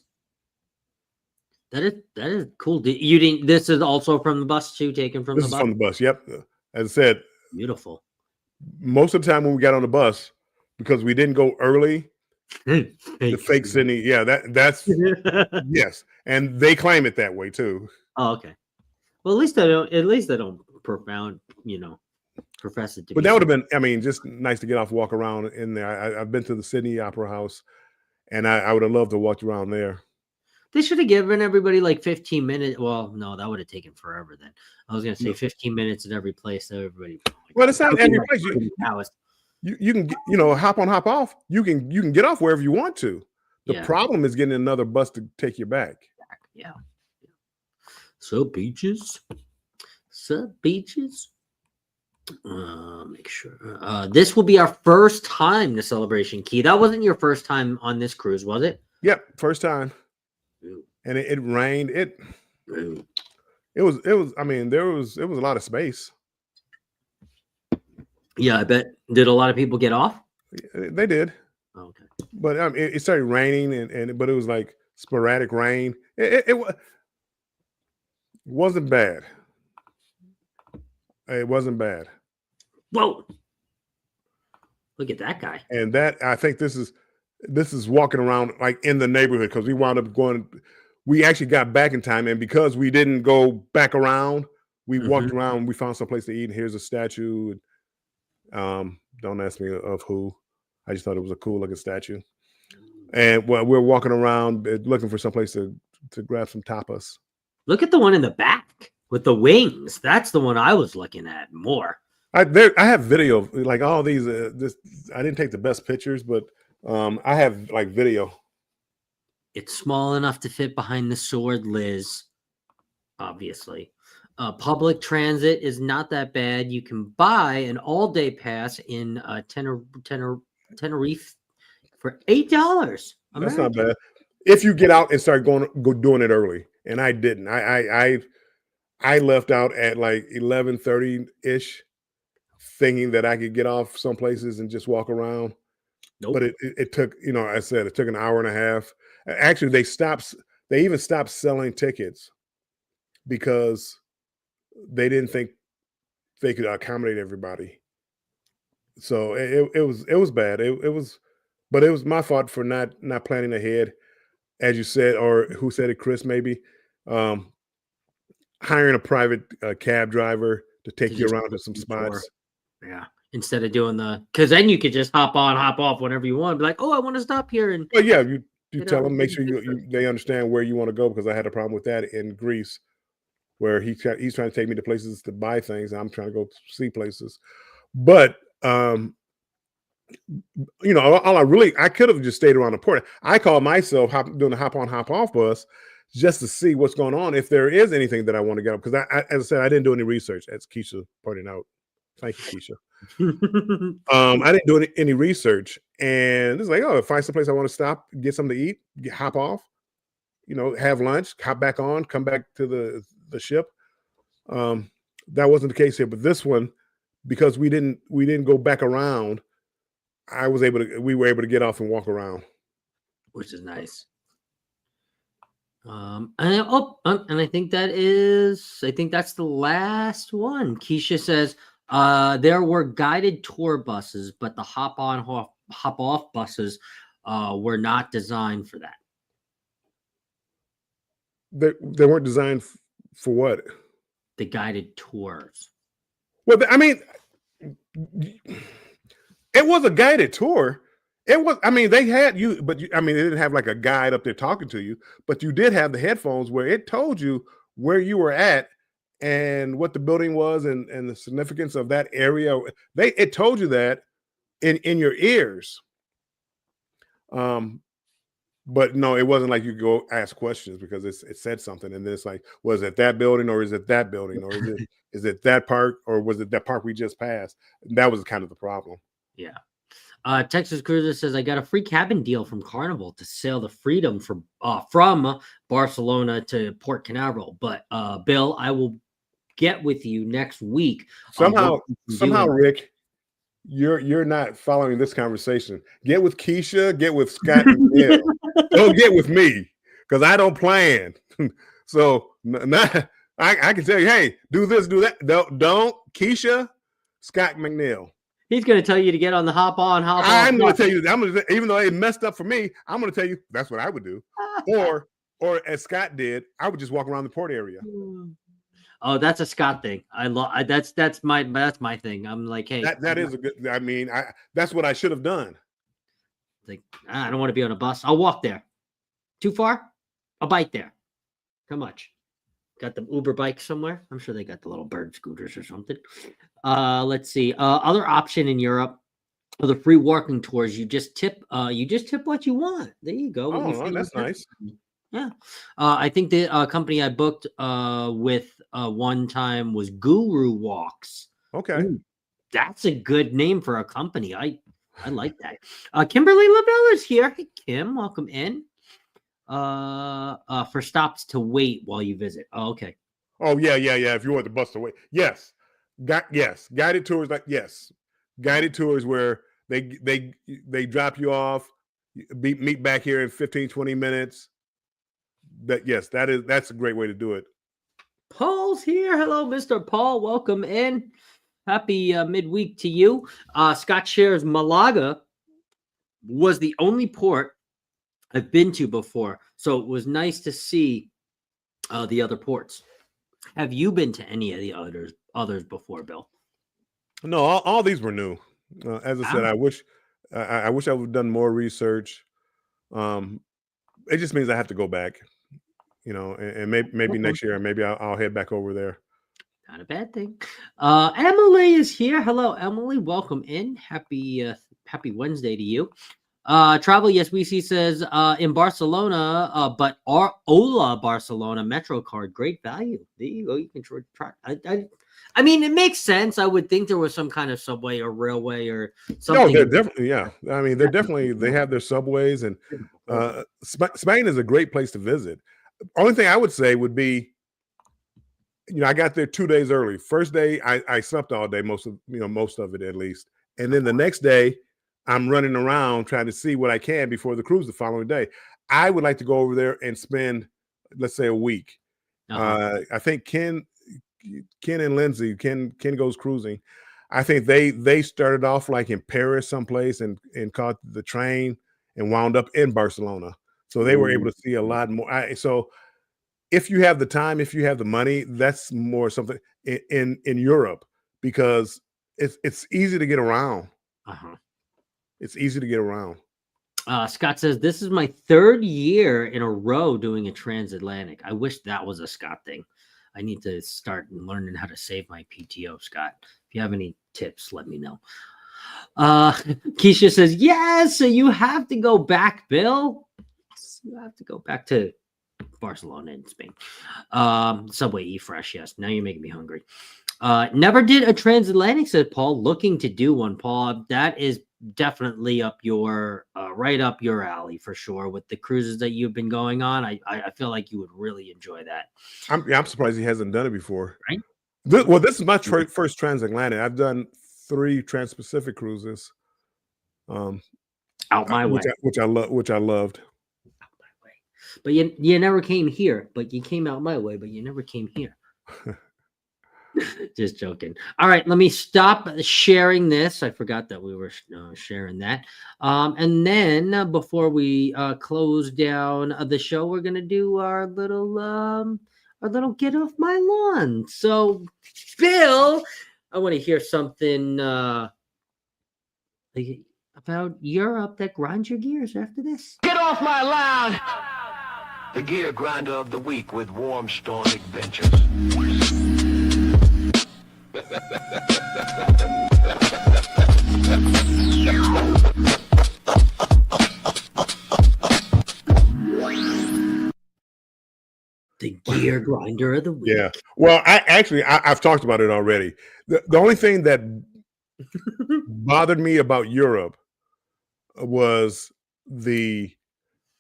That is cool. You didn't. This is also from the bus too, taken from This the is bus. from the bus. Yep. As I said, Beautiful. most of the time when we got on the bus, because we didn't go early, the fake Sydney. Yeah, that's yes, and they claim it that way too. Oh, okay. Well, at least they don't. At least they don't profound. Profess it to. But be that would have true. been, I mean, just nice to get off, walk around in there. I've been to the Sydney Opera House, and I would have loved to walk around there. They should have given everybody like 15 minutes. Well, no, that would have taken forever. Then I was gonna say No. 15 minutes at every place. So everybody. Well, it's not That would be every like place. Crazy Palace. You can hop on, hop off. You can get off wherever you want to. The Yeah. problem is getting another bus to take you back. Yeah. So beaches. Make sure. This will be our first time to Celebration Key. That wasn't your first time on this cruise, was it? Yep, first time. Ooh. And it rained. Ooh. It was. I mean, it was a lot of space. Yeah, I bet. Did a lot of people get off? They did, Oh, okay. but it started raining, but it was like sporadic rain. It wasn't bad. It wasn't bad. Whoa! Look at that guy. And that, I think this is walking around like in the neighborhood, because we wound up going. We actually got back in time, and because we didn't go back around, we walked around. We found some place to eat, and here's a statue. Don't ask me of who. I just thought it was a cool looking statue. And well, we're walking around looking for some place to grab some tapas. Look at the one in the back with the wings. That's the one I was looking at more. I have video of, like, all these. I didn't take the best pictures, but I have like video. It's small enough to fit behind the sword, Liz. Obviously. Public transit is not that bad. You can buy an all-day pass in Tenerife for $8. That's not bad if you get out and start doing it early. And I didn't. I left out at like 11:30 ish, thinking that I could get off some places and just walk around. Nope. But it took, I said it took an hour and a half. Actually, they even stopped selling tickets because they didn't think they could accommodate everybody. So it was bad. But it was my fault for not planning ahead, as you said, or who said it, Chris, maybe. Hiring a private cab driver to take you around to some spots. Yeah. instead of doing because then you could just hop on, hop off whenever you want. Be like, oh, I want to stop here and But yeah, you You tell know, them, make it's sure they understand where you want to go, because I had a problem with that in Greece, where he's trying to take me to places to buy things. And I'm trying to go see places, but I could have just stayed around the port. I call myself doing a hop on, hop off bus just to see what's going on, if there is anything that I want to get up. Because as I said, I didn't do any research, as Keisha pointed out. Thank you, Keisha. I didn't do any research, and it's like, oh, find some place I want to stop, get something to eat, hop off, have lunch, hop back on, come back to the ship. That wasn't the case here, but this one, because we didn't go back around, we were able to get off and walk around, which is nice. And I think that's the last one. Keisha says there were guided tour buses, but the hop on, hop off buses were not designed for that. They weren't designed for what? The guided tours. Well, I mean, it was a guided tour. It was, they had you, but they didn't have like a guide up there talking to you, but you did have the headphones where it told you where you were at and what the building was and the significance of that area. It told you that in your ears. But no, it wasn't like you could go ask questions, because it said something, and then it's like, was it that building, or is it that building, or is it that park, or was it that park we just passed? And that was kind of the problem. Yeah. Texas Cruiser says, I got a free cabin deal from Carnival to sail the Freedom from Barcelona to Port Canaveral. But Bill, I will get with you next week. Somehow, Rick, you're not following this conversation. Get with Keisha, get with Scott and Bill. Don't get with me, because I don't plan. So I can tell you, hey, do this, do that. Don't Keisha, Scott McNeil. He's going to tell you to get on the hop on, hop off. I'm going to tell you, even though it messed up for me, I'm going to tell you that's what I would do. Or as Scott did, I would just walk around the port area. Oh, that's a Scott thing. That's my thing. I'm like, hey, that is a good. That's what I should have done. Like, I don't want to be on a bus. I'll walk there. Too far? I'll bike there. How much? Got the Uber bike somewhere? I'm sure they got the little bird scooters or something. Let's see. Other option in Europe are the free walking tours. You just tip what you want. There you go. Oh, that's nice. Yeah. I think the company I booked with one time was Guru Walks. Okay. Ooh, that's a good name for a company. I like that. Kimberly LaBelle is here. Hey, Kim, welcome in. For stops to wait while you visit. Oh, okay. Oh, yeah. If you want the bus to wait. Yes. Guided tours, guided tours where they drop you off, meet back here in 15, 20 minutes. That's a great way to do it. Paul's here. Hello, Mr. Paul. Welcome in. Happy midweek to you. Scott shares Malaga was the only port I've been to before, so it was nice to see the other ports. Have you been to any of the others before, Bill? No, all these were new. As I said, I wish I would have done more research. It just means I have to go back, and maybe next year, maybe I'll head back over there. Not a bad thing. Emily is here. Hello, Emily. Welcome in. Happy Wednesday to you. Travel, yes, we see says in Barcelona, but our Ola Barcelona Metro card, great value. There you go. You can try. I mean, it makes sense. I would think there was some kind of subway or railway or something. No, they're definitely, yeah. I mean, they have their subways, and Spain is a great place to visit. Only thing I would say would be, I got there 2 days early. First day, I slept all day, most of it at least, and then the next day, I'm running around trying to see what I can before the cruise the following day. I would like to go over there and spend, let's say, a week. I think Ken and Lindsay, Ken goes cruising. I think they started off like in Paris someplace and caught the train and wound up in Barcelona. So they were able to see a lot more. So if you have the time, if you have the money, that's more something in Europe, because it's easy to get around. Uh-huh. It's easy to get around. Scott says, this is my 3rd year in a row doing a transatlantic. I wish that was a Scott thing. I need to start learning how to save my PTO, Scott. If you have any tips, let me know. Keisha says, yes, so you have to go back, Bill. You have to go back to Barcelona in Spain. Subway E-Fresh, yes. Now you're making me hungry. Never did a transatlantic, said Paul. Looking to do one, Paul. That is definitely up your right up your alley for sure. With the cruises that you've been going on, I feel like you would really enjoy that. I'm surprised he hasn't done it before. Right? This is my first transatlantic. I've done 3 trans-Pacific cruises. Out my way, which I loved. Out my way. But you never came here. But you came out my way. But you never came here. Just joking. All right, let me stop sharing this. I forgot that we were sharing that. And then before we close down the show, we're gonna do our little get off my lawn. So, Bill, I want to hear something about Europe that grinds your gears after this. Get off my lawn! The gear grinder of the week with Warmstone Adventures. The gear grinder of the week. Yeah. Well, I've talked about it already. The only thing that bothered me about Europe was the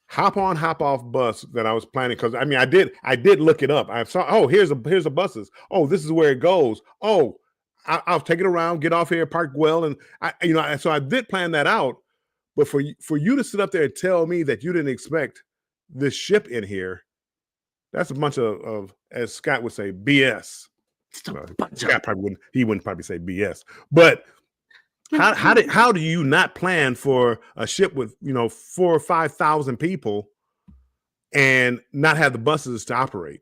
hop on, hop off bus that I was planning. Because I mean, I did look it up. I saw, oh, here's the buses. Oh, this is where it goes. Oh, I'll take it around, get off here, park well, and so I did plan that out. But for you to sit up there and tell me that you didn't expect this ship in here, that's a bunch of as Scott would say, BS. Scott wouldn't probably say BS, but how do you not plan for a ship with 4,000 or 5,000 people and not have the buses to operate?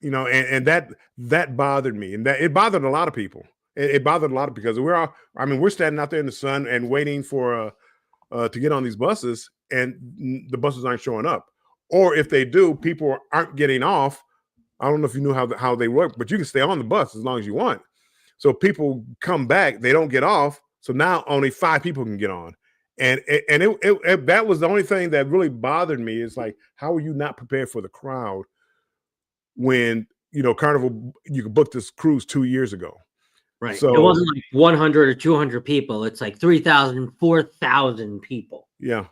And that bothered me, and that it bothered a lot of people. It bothered a lot of because we're standing out there in the sun and waiting for to get on these buses, and the buses aren't showing up, or if they do, people aren't getting off. I don't know if you knew how they work, but you can stay on the bus as long as you want. So people come back, they don't get off. So now only 5 people can get on. And that was the only thing that really bothered me is like, how are you not prepared for the crowd when, Carnival, you could book this cruise 2 years ago. Right. So it wasn't like 100 or 200 people. It's like 3,000, 4,000 people. Yeah.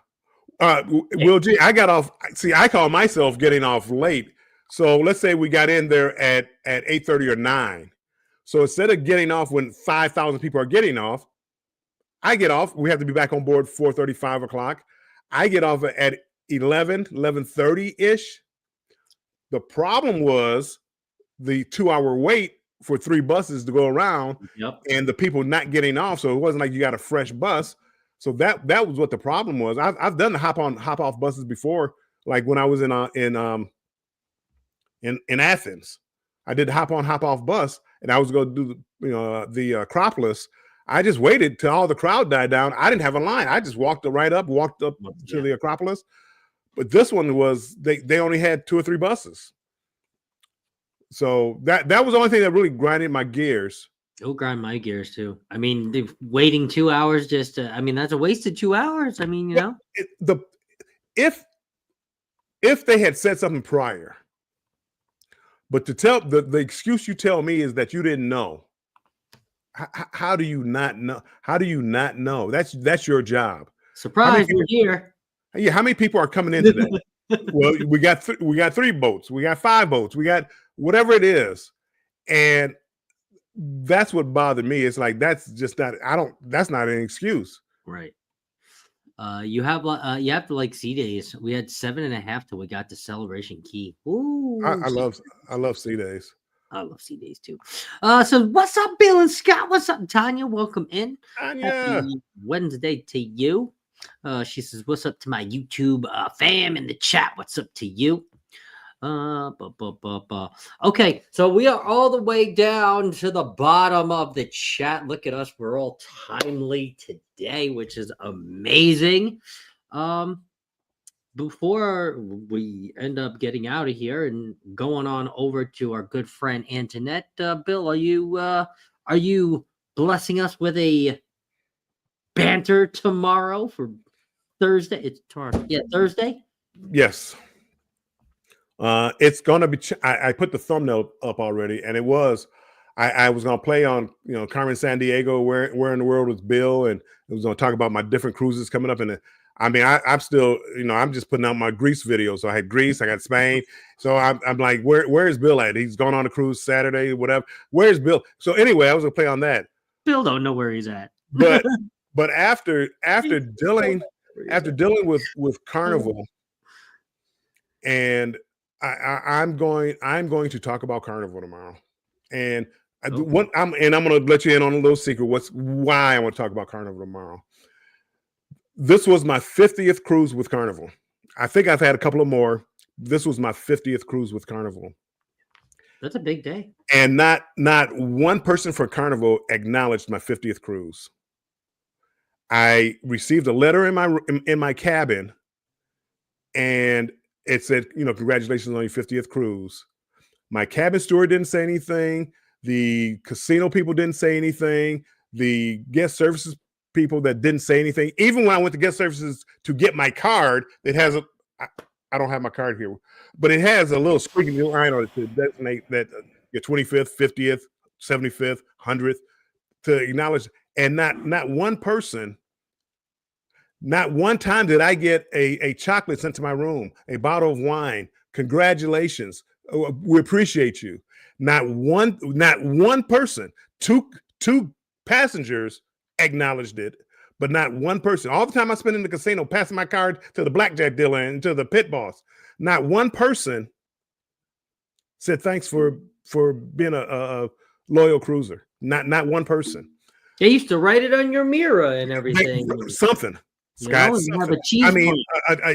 Will G, I got off. See, I call myself getting off late. So let's say we got in there at 8:30 or 9. So instead of getting off when 5,000 people are getting off, I get off. We have to be back on board 4:30, 5 o'clock. I get off at 11:30-ish. The problem was the 2-hour wait for 3 buses to go around, and the people not getting off. So it wasn't like you got a fresh bus. So that was what the problem was. I've done the hop on, hop off buses before, like when I was in Athens. I did the hop on, hop off bus, and I was going to do the Acropolis. I just waited till all the crowd died down. I didn't have a line. I just walked up to the Acropolis. But this one was they only had 2 or 3 buses. So that was the only thing that really grinded my gears. It'll grind my gears too. I mean, waiting 2 hours that's a wasted 2 hours. I mean, if they had said something prior, but to tell the excuse you tell me is that you didn't know. How do you not know? How do you not know? That's your job. Surprise, you're here. Yeah, how many people are coming in today? Well, we got 3 boats, we got 5 boats, we got whatever it is, and that's what bothered me. It's like that's not an excuse, right? You have to like sea days. We had 7.5 till we got to Celebration Key. Ooh, I love sea days. I love sea days too. So what's up, Bill and Scott? What's up, Tanya? Welcome in. Tanya. Happy Wednesday to you. She says, what's up to my YouTube fam in the chat? What's up to you? Okay, so we are all the way down to the bottom of the chat. Look at us, we're all timely today, which is amazing. Before we end up getting out of here and going on over to our good friend Antoinette, Bill, are you blessing us with a banter tomorrow for Thursday? It's tomorrow. Yeah, Thursday. Yes. It's gonna be. I put the thumbnail up already, and it was. I was gonna play on Carmen San Diego. Where in the world was Bill? And it was gonna talk about my different cruises coming up. And I mean, I'm still I'm just putting out my Greece video. So I had Greece, I got Spain. So I'm like, where is Bill at? He's going on a cruise Saturday, whatever. Where's Bill? So anyway, I was gonna play on that. Bill don't know where he's at. But after dealing with Carnival, and I'm going to talk about Carnival tomorrow, and I'm going to let you in on a little secret. Why I want to talk about Carnival tomorrow. This was my 50th cruise with Carnival. I think I've had a couple of more. This was my 50th cruise with Carnival. That's a big day. And not one person for Carnival acknowledged my 50th cruise. I received a letter in my cabin, and it said, congratulations on your 50th cruise. My cabin steward didn't say anything. The casino people didn't say anything. The guest services people that didn't say anything. Even when I went to guest services to get my card, it has I don't have my card here, but it has a little squiggly line on it to designate that your 25th, 50th, 75th, 100th to acknowledge. And not one person, not one time did I get a chocolate sent to my room, a bottle of wine. Congratulations. We appreciate you. Not one person, two passengers acknowledged it, but not one person. All the time I spent in the casino passing my card to the blackjack dealer and to the pit boss, not one person said thanks for being a loyal cruiser. Not one person. They used to write it on your mirror and everything. Something. Scott,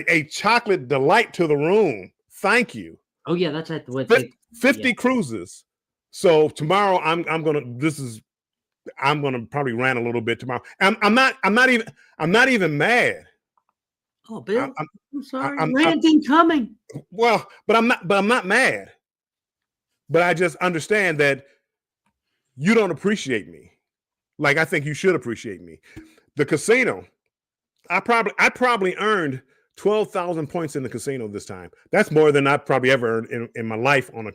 a chocolate delight to the room. Thank you. Oh yeah, that's at what 50 cruises. So tomorrow I'm gonna probably rant a little bit tomorrow. I'm not even mad. Oh, Bill, I'm sorry. Ranting coming. Well, but I'm not mad. But I just understand that you don't appreciate me like I think you should appreciate me. The casino, I probably earned 12,000 points in the casino this time. That's more than I probably ever earned in my life on a.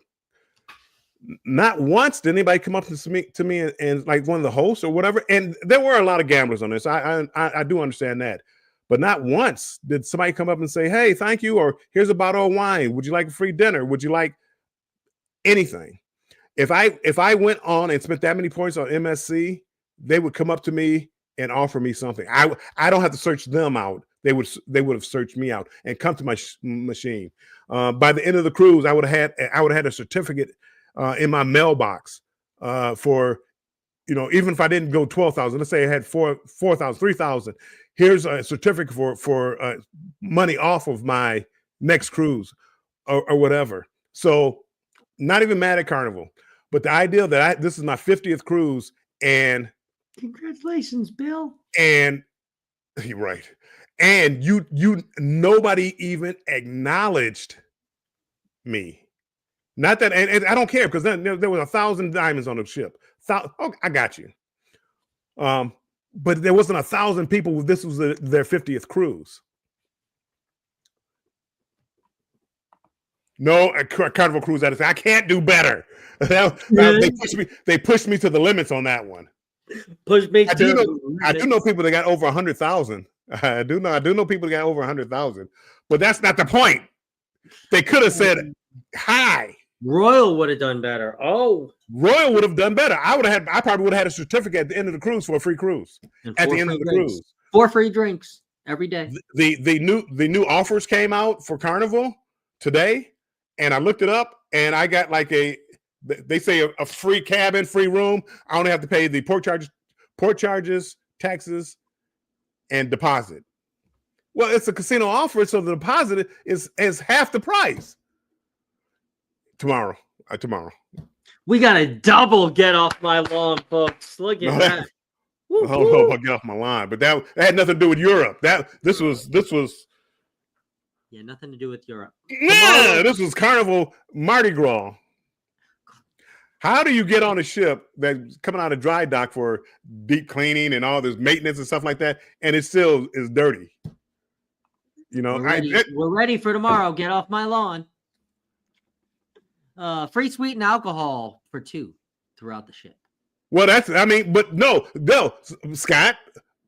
Not once did anybody come up to me and like one of the hosts or whatever. And there were a lot of gamblers on this. I do understand that. But not once did somebody come up and say, hey, thank you, or here's a bottle of wine. Would you like a free dinner? Would you like anything? If I went on and spent that many points on MSC, they would come up to me and offer me something. I don't have to search them out. They would have searched me out and come to my machine. By the end of the cruise, I would have had a certificate in my mailbox for, even if I didn't go 12,000, let's say I had 4,000, 3,000. Here's a certificate for money off of my next cruise or whatever. So not even mad at Carnival, but the idea that this is my 50th cruise and congratulations, Bill. And you're right. And nobody even acknowledged me. Not that, and I don't care because then there was 1,000 diamonds on the ship. Oh, I got you. But there wasn't 1,000 people. This was their 50th cruise. No, a Carnival cruise. I can't do better. They pushed me to the limits on that one. Push me. I do know people that got over 100,000. I do know people that got over 100,000. But that's not the point. They could have said hi. Royal would have done better. Oh, Royal would have done better. I probably would have had a certificate at the end of the cruise for a free cruise. At the end of the cruise, 4 free drinks every day. The new offers came out for Carnival today, and I looked it up, and I got like they say a free cabin, free room. I only have to pay the port charges, taxes, and deposit. Well, it's a casino offer, so the deposit is half the price. Tomorrow. Tomorrow. We got a double get off my lawn, folks. Look at No, that. I don't know if I get off my line, but that had nothing to do with Europe. This was Yeah, nothing to do with Europe. yeah, this was Carnival Mardi Gras. How do you get on a ship that's coming out of dry dock for deep cleaning and all this maintenance and stuff like that, and it still is dirty? You know, We're ready for tomorrow. Get off my lawn. Free sweetened alcohol for 2 throughout the ship. well, but no, Scott.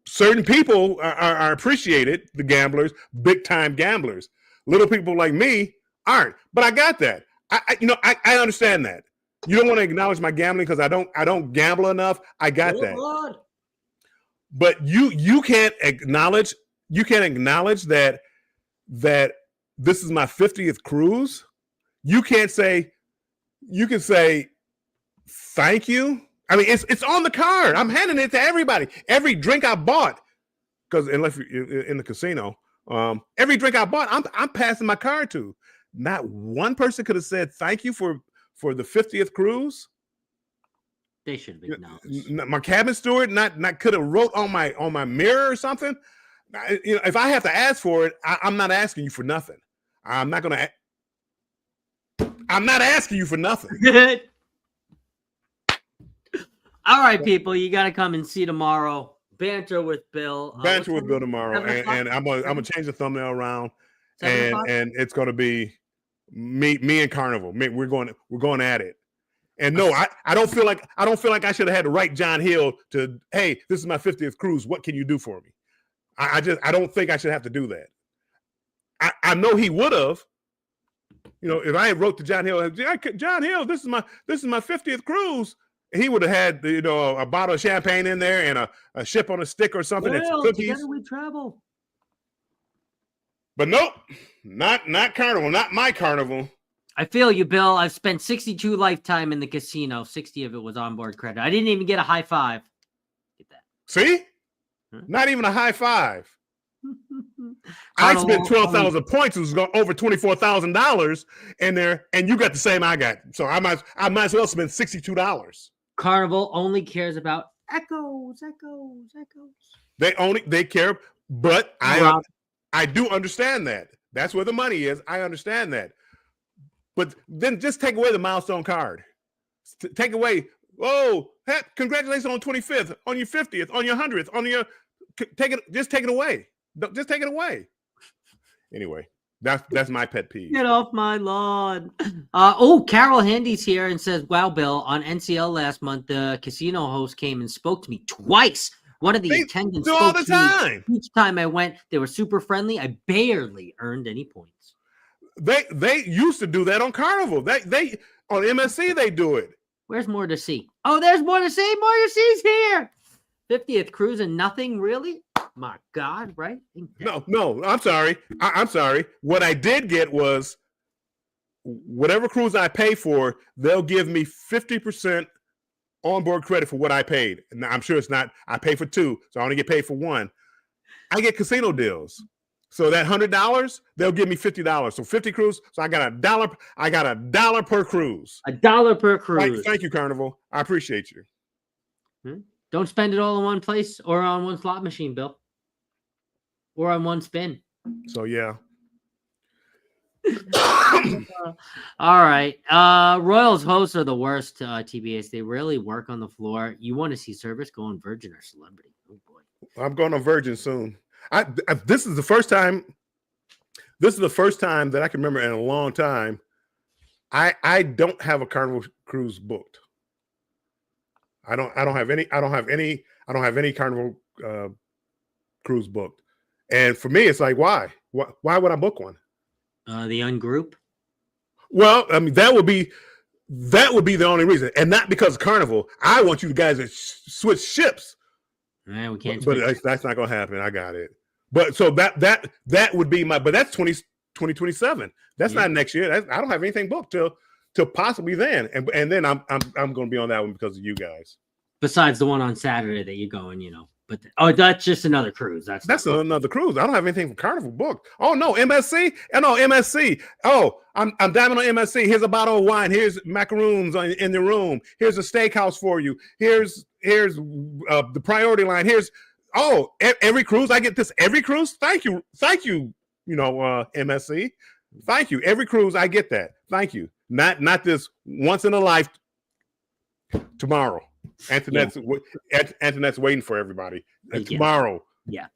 Certain people are appreciated, the gamblers, big time gamblers. Little people like me aren't. But I got that. I understand that. You don't want to acknowledge my gambling because I don't gamble enough. I got that. Lord. But you can't acknowledge that this is my 50th cruise. You can say thank you. I mean, it's on the card. I'm handing it to everybody. Every drink I bought, because unless you're in the casino, every drink I bought, I'm passing my card to. Not one person could have said thank you for the 50th cruise. They should have acknowledged. My cabin steward not could have wrote on my mirror or something. If I have to ask for it, I'm not asking you for nothing. I'm not asking you for nothing. All right, people, you got to come and see tomorrow. Banter with Bill. Banter with Bill tomorrow, 7 o'clock? and I'm gonna change the thumbnail around, 7 o'clock? and it's gonna be me and Carnival. We're going at it. And no, I don't feel like I should have had to write John Hill to, hey, this is my 50th cruise. What can you do for me? I don't think I should have to do that. I know he would have. If I had wrote to John Hill, John Hill, this is my 50th cruise. He would have had a bottle of champagne in there and a ship on a stick or something. It's cookies. Together we travel. But nope, not Carnival, not my Carnival. I feel you, Bill. I've spent 62 lifetime in the casino. 60 of it was onboard credit. I didn't even get a high five. Get that. See? Huh? Not even a high five. I spent 12,000 points. It was over $24,000 in there, and you got the same I got. So I might as well spend $62. Carnival only cares about echoes. They care, but I do understand that. That's where the money is. I understand that. But then just take away the milestone card. Take away, hey, congratulations on 25th, on your 50th, on your 100th, on your just take it away. Just take it away. Anyway, that's my pet peeve. Get off my lawn. Carol Handy's here and says, wow, Bill, on NCL last month, the casino host came and spoke to me twice. One of the attendants do all the time. Each time I went, they were super friendly. I barely earned any points. They used to do that on Carnival. They on MSC they do it. Where's more to see? Oh, there's more to see. More to see's here. 50th cruise and nothing really? My God, right? No, I'm sorry. I'm sorry. What I did get was whatever cruise I pay for, they'll give me 50% onboard credit for what I paid. And I'm sure it's not, I pay for 2, so I only get paid for 1. I get casino deals. So that $100, they'll give me $50. So 50 cruise. So I got $1. I got $1 per cruise. $1 per cruise. Thank you, Carnival. I appreciate you. Don't spend it all in one place or on one slot machine, Bill. Or on one spin. So yeah. All right. Royals hosts are the worst, TBS. They rarely work on the floor. You want to see service, go on Virgin or Celebrity. Oh boy. I'm going on Virgin soon. This is the first time that I can remember in a long time. I don't have a Carnival cruise booked. I don't have any Carnival cruise booked. And for me, it's like, why would I book one? The ungroup. Well, I mean, that would be the only reason, and not because of Carnival. I want you guys to switch ships. We can't. But that's not going to happen. I got it. But so that would be but that's 2027. That's not next year. I don't have anything booked till possibly then, and then I'm going to be on that one because of you guys. Besides the one on Saturday that you're going, but that's just another cruise. That's another cruise. I don't have anything from Carnival booked. Oh no, MSC. Oh no, MSC. Oh, I'm diving on MSC. Here's a bottle of wine. Here's macaroons in the room. Here's a steakhouse for you. Here's the priority line. Here's every cruise I get this. Every cruise. Thank you. You know, MSC. Thank you. Every cruise I get that. Thank you. Not this once in a life. Tomorrow. Antoinette's waiting for everybody. Tomorrow. Yeah.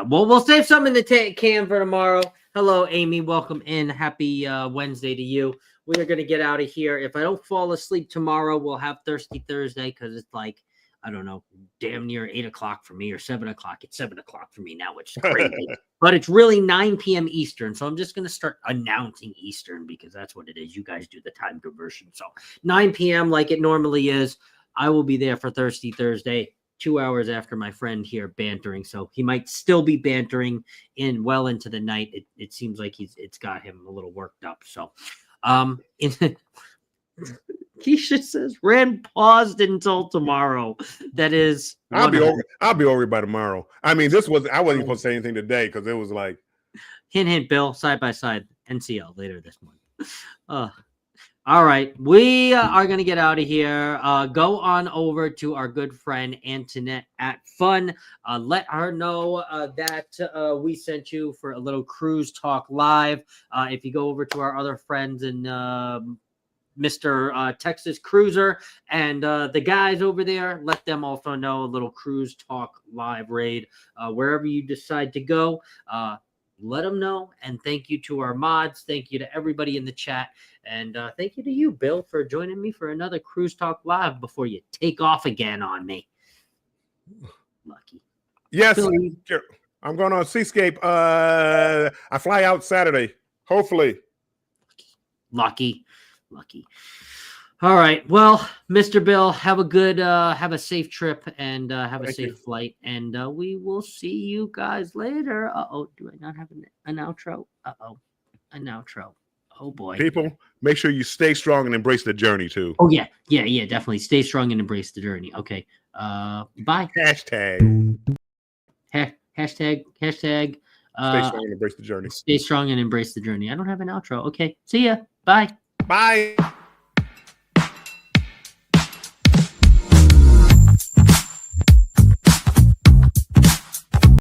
Well, we'll save some in the can for tomorrow. Hello, Amy. Welcome in. Happy Wednesday to you. We are going to get out of here. If I don't fall asleep tomorrow, we'll have Thirsty Thursday because it's like, I don't know, damn near 8 o'clock for me or 7 o'clock. It's 7 o'clock for me now, which is crazy. But it's really 9 p.m. Eastern. So I'm just going to start announcing Eastern because that's what it is. You guys do the time conversion. So 9 p.m. like it normally is. I will be there for Thirsty Thursday, 2 hours after my friend here bantering. So he might still be bantering well into the night. It seems like it's got him a little worked up. So Keisha says Rand paused until tomorrow. That is, I'll be over by tomorrow. I mean, I wasn't even supposed to say anything today because it was like hint, Bill, side by side, NCL later this month. All right, we are going to get out of here. Go on over to our good friend Antoinette at Fun. Let her know that we sent you for a little Cruise Talk Live. If you go over to our other friends and Mr. Texas Cruiser and the guys over there, let them also know a little Cruise Talk Live raid. Wherever you decide to go, let them know. And thank you to our mods. Thank you to everybody in the chat. And thank you to you, Bill, for joining me for another Cruise Talk Live before you take off again on me. Lucky. Yes, sure. I'm going on Seascape. I fly out Saturday, hopefully. Lucky. All right. Well, Mr. Bill, have a safe trip and have a safe flight. And we will see you guys later. Do I not have an outro? An outro. Oh boy. People, make sure you stay strong and embrace the journey too. Oh yeah, definitely. Stay strong and embrace the journey. Okay. Bye. Hashtag. Hashtag. Stay strong and embrace the journey. Stay strong and embrace the journey. I don't have an outro. Okay. See ya. Bye. Bye.